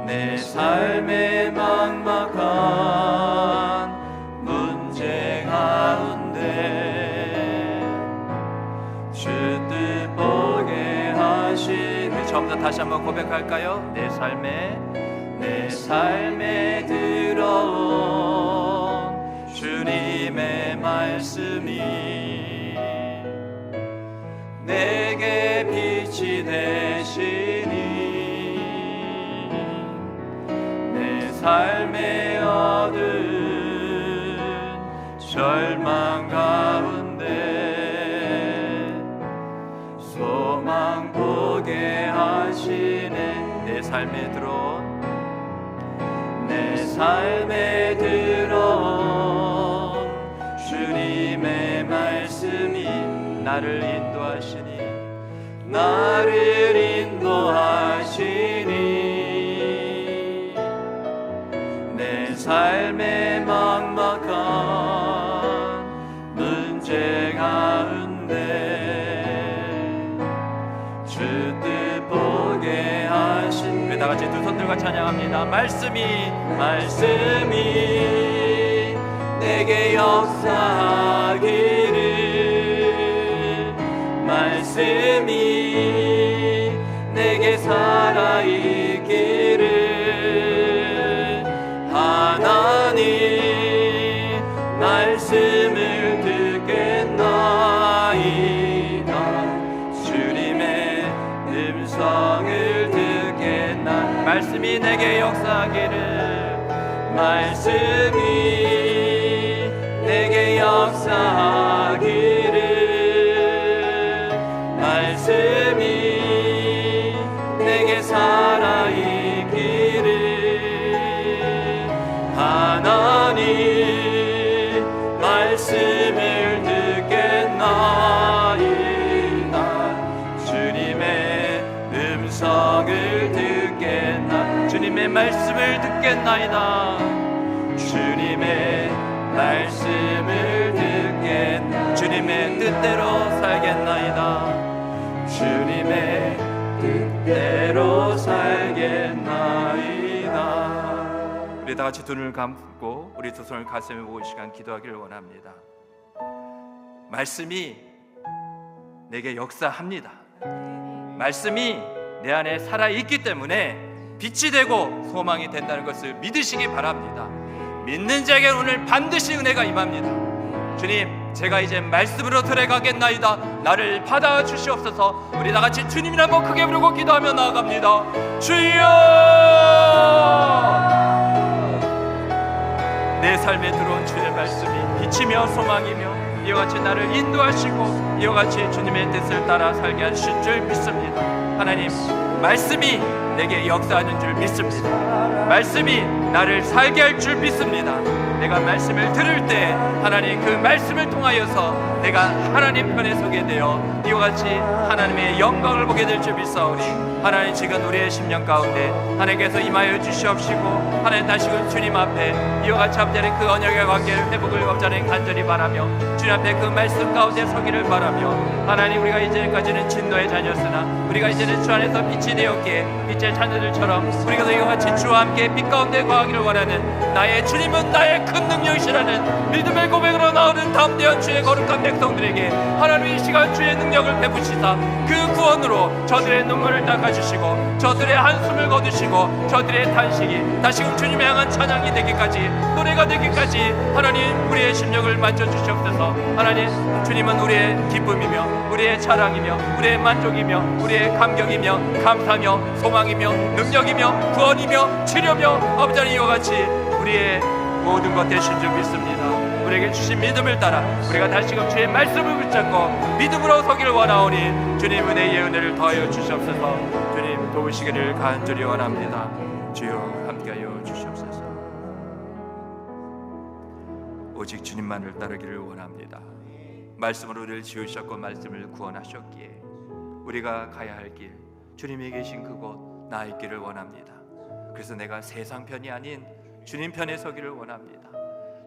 내 삶의 막막한 문제 가운데 주 뜻 보게 하시니. 처음부터 다시 한번 고백할까요? 내 삶에 들어온 주님의 말씀이 내게 빛이 되시니 내 삶의 어두운 절망 가운데 소망 보게 하시네. 내 삶에 들어온 주님의 말씀이 나를 인도하시니 내 삶의 막막한 문제 가운데 주 뜻 보게 하신. 우리 다 같이 두 손들과 찬양합니다. 말씀이 내게 역사하기를, 말씀이 내게 살아있기를. 하나님 말씀을 듣겠나이다. 주님의 음성을 듣겠나. 말씀이 내게 역사하기를, 말씀이 내게 역사하기를, 말씀이 내게 살아있기를. 하나님 말씀을 듣겠나이다. 주님의 음성을 듣겠나. 주님의 말씀을 듣겠나이다. 주님의 말씀을 듣겠나. 주님의 뜻대로 살겠나이다. 주님의 뜻대로 살겠나이다. 우리 다 같이 두 눈을 감고 우리 두 손을 가슴에 보고 이 시간 기도하기를 원합니다. 말씀이 내게 역사합니다. 말씀이 내 안에 살아있기 때문에 빛이 되고 소망이 된다는 것을 믿으시기 바랍니다. 믿는 자에게 오늘 반드시 은혜가 임합니다. 주님, 제가 이제 말씀으로 들어가겠나이다. 나를 받아주시옵소서. 우리 다같이 주님을 한번 크게 부르고 기도하며 나아갑니다. 주여, 내 삶에 들어온 주의 말씀이 빛이며 소망이며 이와 같이 나를 인도하시고 이와 같이 주님의 뜻을 따라 살게 하실 줄 믿습니다. 하나님, 말씀이 내게 역사하는 줄 믿습니다. 말씀이 나를 살게 할 줄 믿습니다. 내가 말씀을 들을 때 하나님 그 말씀을 통하여서 내가 하나님 편에 서게 되어 이와 같이 하나님의 영광을 보게 될 줄 믿사오니, 하나님 지금 우리의 심령 가운데 하나님께서 임하여 주시옵시고, 하나님 다시금 주님 앞에 이와 같이 앞자리 그 언약의 관계를 회복을 없자리 간절히 바라며 주님 앞에 그 말씀 가운데 서기를 바라며, 하나님 우리가 이제까지는 진노의 자녀였으나 우리가 이제는 주 안에서 빛이 되었기에 빛의 자녀들처럼 우리가 이와 같이 주와 함께 빛 가운데 거하기를 원하는, 나의 주님은 나의 큰 능력이시라는 믿음의 고백으로 나오는 담대한 주의 거룩한 백성들에게 하나님 이 시간 주의 능력을 베푸시사 그 구원으로 저들의 눈물을 닦아주시고 저들의 한숨을 거두시고 저들의 탄식이 다시금 주님을 향한 찬양이 되기까지, 노래가 되기까지 하나님 우리의 심령을 만져주시옵소서. 하나님, 주님은 우리의 기쁨이며 우리의 자랑이며 우리의 만족이며 우리의 감격이며 감사며 소망이며 능력이며 구원이며 치료며 아버지, 이와 같이 우리의 모든 것 되신 줄 믿습니다. 우리에게 주신 믿음을 따라 우리가 다시금 주의 말씀을 붙잡고 믿음으로 서기를 원하오니 주님 은혜의 은혜를 더하여 주시옵소서. 주님 도우시기를 간절히 원합니다. 주여 함께하여 주시옵소서. 오직 주님만을 따르기를 원합니다. 말씀으로 우리를 지으셨고 말씀을 구원하셨기에 우리가 가야 할 길, 주님이 계신 그곳 나 있기를 원합니다. 그래서 내가 세상 편이 아닌 주님 편에 서기를 원합니다.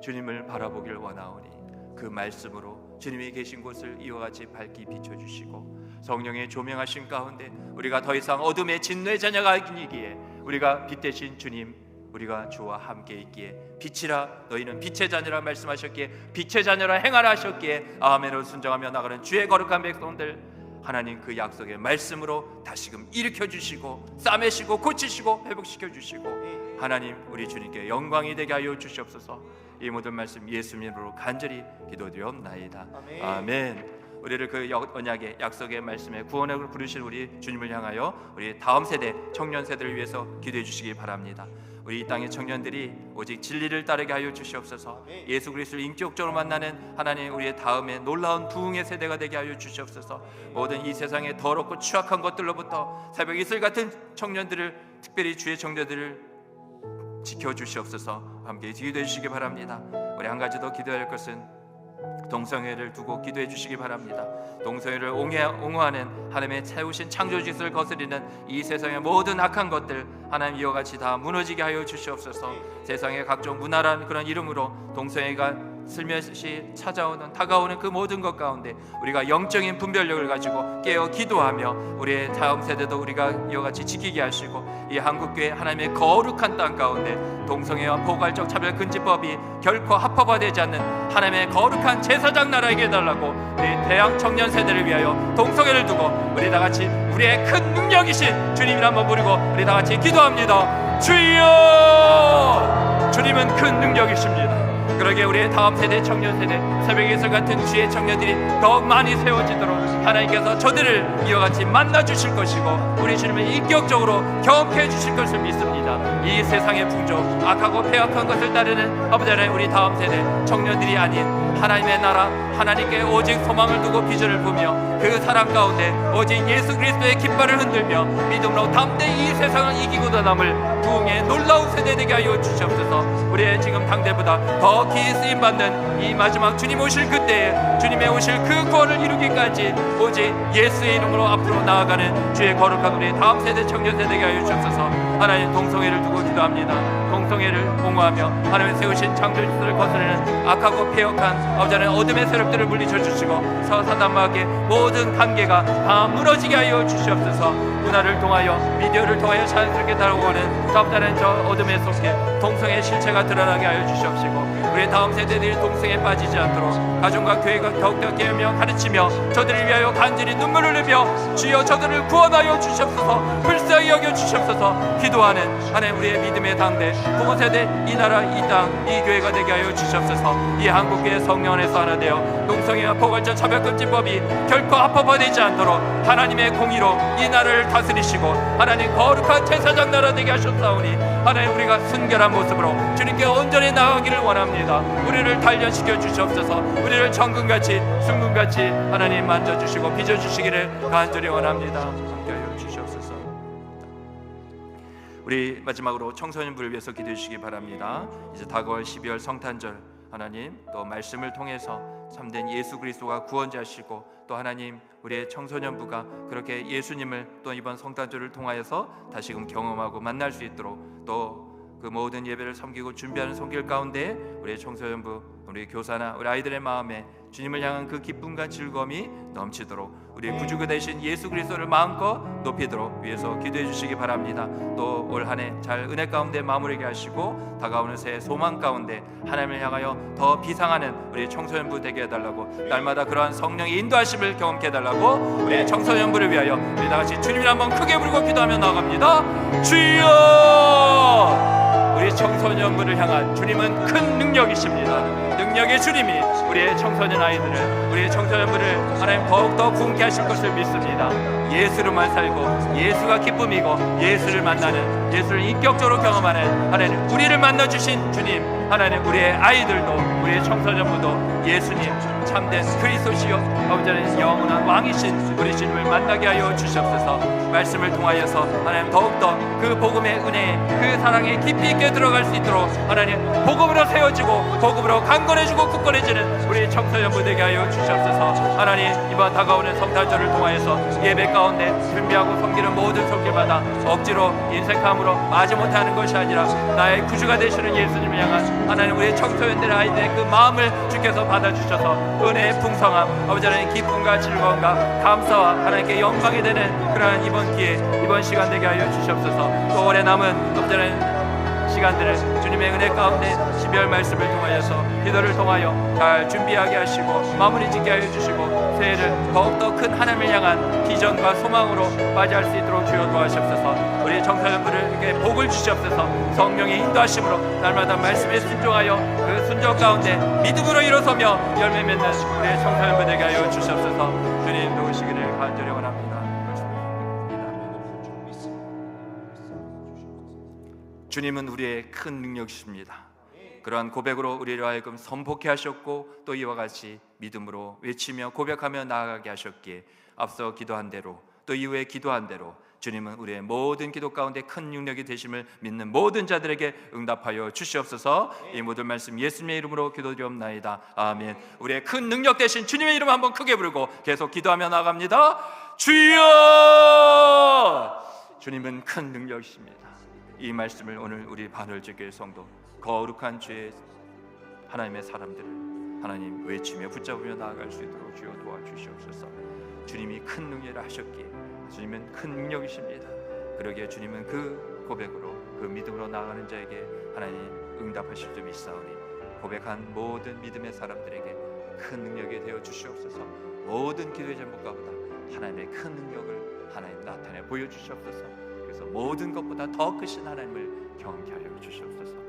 주님을 바라보기를 원하오니 그 말씀으로 주님이 계신 곳을 이와 같이 밝히 비춰주시고 성령의 조명하신 가운데 우리가 더 이상 어둠의 진노의 자녀가 아니기에 우리가 빛 대신 주님, 우리가 주와 함께 있기에 빛이라 너희는 빛의 자녀라 말씀하셨기에 빛의 자녀라 행하라 하셨기에 아멘으로 순종하며 나가는 주의 거룩한 백성들, 하나님 그 약속의 말씀으로 다시금 일으켜 주시고 싸매시고 고치시고 회복시켜 주시고 하나님 우리 주님께 영광이 되게 하여 주시옵소서. 이 모든 말씀 예수님으로 간절히 기도드리옵나이다. 아멘. 우리를 그 언약의 약속의 말씀에 구원으로 부르신 우리 주님을 향하여 우리 다음 세대 청년 세대를 위해서 기도해 주시기 바랍니다. 우리 이 땅의 청년들이 오직 진리를 따르게 하여 주시옵소서. 예수 그리스도를 인격적으로 만나는 하나님 우리의 다음에 놀라운 부흥의 세대가 되게 하여 주시옵소서. 모든 이 세상의 더럽고 추악한 것들로부터 새벽 이슬 같은 청년들을, 특별히 주의 청년들을 지켜주시옵소서. 함께 기도해 주시기 바랍니다. 우리 한 가지 더 기도할 것은 동성애를 두고 기도해 주시기 바랍니다. 동성애를 옹호하는 하나님의 채우신 창조짓을 거스리는 이 세상의 모든 악한 것들 하나님 이와 같이 다 무너지게 하여 주시옵소서. 세상의 각종 문화란 그런 이름으로 동성애가 슬며시 찾아오는 다가오는 그 모든 것 가운데 우리가 영적인 분별력을 가지고 깨어 기도하며 우리의 다음 세대도 우리가 이와 같이 지키게 하시고 이 한국교회 하나님의 거룩한 땅 가운데 동성애와 포괄적 차별금지법이 결코 합법화되지 않는 하나님의 거룩한 제사장 나라에게 해달라고 우리 대학 청년 세대를 위하여 동성애를 두고 우리 다같이 우리의 큰 능력이신 주님을 한번 부르고 우리 다같이 기도합니다. 주여, 주님은 큰 능력이십니다. 그러게 우리의 다음 세대 청년 세대 새벽의 이슬 같은 주의 청년들이 더욱 많이 세워지도록 하나님께서 저들을 이와 같이 만나 주실 것이고 우리 주님을 인격적으로 경험케 해 주실 것을 믿습니다. 이 세상의 풍조 악하고 폐악한 것을 따르는 아버지 하나님 우리 다음 세대 청년들이 아닌 하나님의 나라 하나님께 오직 소망을 두고 비전을 보며 그 사랑 가운데 오직 예수 그리스도의 깃발을 흔들며 믿음으로 담대히 이 세상을 이기고도 남을 부흥의 놀라운 세대 되게 하여 주시옵소서. 우리의 지금 당대보다 더 기이 쓰임받는 이 마지막 주님 오실 그때에 주님의 오실 그 구원을 이루기까지 오직 예수의 이름으로 앞으로 나아가는 주의 거룩한 우리 다음 세대 청년 세대가 하여 주옵소서. 하나님 동성애를 두고 기도합니다. 동성애를 옹호하며 하나님 세우신 창조주를 거스르는 악하고 폐역한 아버지 하나님 어둠의 세력들을 물리쳐 주시고 서산남마하게 모든 관계가 다 무너지게 하여 주시옵소서. 문화를 통하여 미디어를 통하여 자연스럽게 다가오는 아버지 하나님 저 어둠의 속에 동성애 실체가 드러나게 하여 주시옵시고 우리 다음 세대들이 동성애에 빠지지 않도록 가정과 교회가 더욱더 깨우며 가르치며 저들을 위하여 간절히 눈물을 흘리며 주여 저들을 구원하여 주시옵소서. 불쌍히 여겨 주시옵소서. 기도하는 하나님 우리의 믿음의 당대 부모 세대 이 나라 이 땅 이 교회가 되게 하여 주시옵소서. 이 한국교회 성령 안에서 하나 되어 동성애와 포괄적 차별금지법이 결코 합법화되지 않도록 하나님의 공의로 이 나라를 다스리시고 하나님 거룩한 제사장 나라 되게 하셨사오니 하나님 우리가 순결한 모습으로 주님께 온전히 나아가기를 원합니다. 우리를 단련시켜 주시옵소서. 우리를 정금같이 순금같이 하나님 만져주시고 빚어주시기를 간절히 원합니다. 함께하여 주시옵소서. 우리 마지막으로 청소년부를 위해서 기도해 주시기 바랍니다. 이제 다가올 12월 성탄절 하나님 또 말씀을 통해서 참된 예수 그리스도가 구원자시고 또 하나님 우리의 청소년부가 그렇게 예수님을 또 이번 성탄절을 통하여서 다시금 경험하고 만날 수 있도록 또 그 모든 예배를 섬기고 준비하는 손길 가운데 우리의 청소년부 우리 교사나 우리 아이들의 마음에 주님을 향한 그 기쁨과 즐거움이 넘치도록 우리의 구주가 되신 예수 그리스도를 마음껏 높이도록 위해서 기도해 주시기 바랍니다. 또 올 한 해 잘 은혜 가운데 마무리게 하시고 다가오는 새해 소망 가운데 하나님을 향하여 더 비상하는 우리 청소년부 되게 해달라고 날마다 그러한 성령의 인도하심을 경험케 해달라고 우리의 청소년부를 위하여 우리 다같이 주님을 한번 크게 부르고 기도하며 나아갑니다. 주여! 우리 청소년부를 향한 주님은 큰 능력이십니다. 능력의 주님이 우리의 청소년 아이들을 우리의 청소년부를 하나님 더욱더 부흥케 하실 것을 믿습니다. 예수로만 살고 예수가 기쁨이고 예수를 만나는 예수를 인격적으로 경험하는 하나님 우리를 만나주신 주님 하나님 우리의 아이들도 우리의 청소년부도 예수님 참된 그리스도시요 아버지 하나님 영원한 왕이신 우리 주님을 만나게 하여 주시옵소서. 말씀을 통하여서 하나님 더욱더 그 복음의 은혜에 그 사랑에 깊이 있게 들어갈 수 있도록 하나님 복음으로 세워지고 복음으로 강건해지고 굳건해지는 우리 청소년부 되게 하여 주시옵소서. 하나님 이번 다가오는 성탄절을 통하여서 예배 가운데 준비하고 섬기는 모든 손길마다 억지로 인색함으로 마지못하는 것이 아니라 나의 구주가 되시는 예수님을 향한 하나님 우리 청소년들의 아이들의 그 마음을 주께서 받아주셔서 은혜의 풍성함 아버지 하나님 기쁨과 즐거움과 감사와 하나님께 영광이 되는 그러한 이번 기회 이번 시간 되게 하여 주시옵소서. 또 올해 남은 아버지 하나님 시간들을 주님의 은혜 가운데 12월 말씀을 통하여서 기도를 통하여 잘 준비하게 하시고 마무리 짓게 하여 주시고 새해를 더욱더 큰 하나님을 향한 비전과 소망으로 맞이할 수 있도록 주여 도와주시옵소서. 우리 청소년들에게 복을 주시옵소서. 성령의 인도하심으로 날마다 말씀에 순종하여 그 순종 가운데 믿음으로 일어서며 열매 맺는 우리의 청소년들에게 하여 주시옵소서. 주님 도우시기를 간절히 원합니다. 주님은 우리의 큰 능력이십니다. 그러한 고백으로 우리를 하여금 선포케 하셨고 또 이와 같이 믿음으로 외치며 고백하며 나아가게 하셨기에 앞서 기도한 대로 또 이후에 기도한 대로 주님은 우리의 모든 기도 가운데 큰 능력이 되심을 믿는 모든 자들에게 응답하여 주시옵소서. 이 모든 말씀 예수님의 이름으로 기도드리옵나이다. 아멘. 우리의 큰 능력 되신 주님의 이름 한번 크게 부르고 계속 기도하며 나갑니다. 주여! 주님은 큰 능력이십니다. 이 말씀을 오늘 우리 반월제교회 성도 거룩한 주의 하나님의 사람들을 하나님 외치며 붙잡으며 나아갈 수 있도록 주여 도와주시옵소서. 주님이 큰 능력을 하셨기에 주님은 큰 능력이십니다. 그러기에 주님은 그 고백으로 그 믿음으로 나아가는 자에게 하나님 응답하실 줄 믿사오니 고백한 모든 믿음의 사람들에게 큰 능력이 되어 주시옵소서. 모든 기도의 제목보다 하나님의 큰 능력을 하나님 나타내 보여주시옵소서. 그래서 모든 것보다 더 크신 하나님을 경계하여 주시옵소서.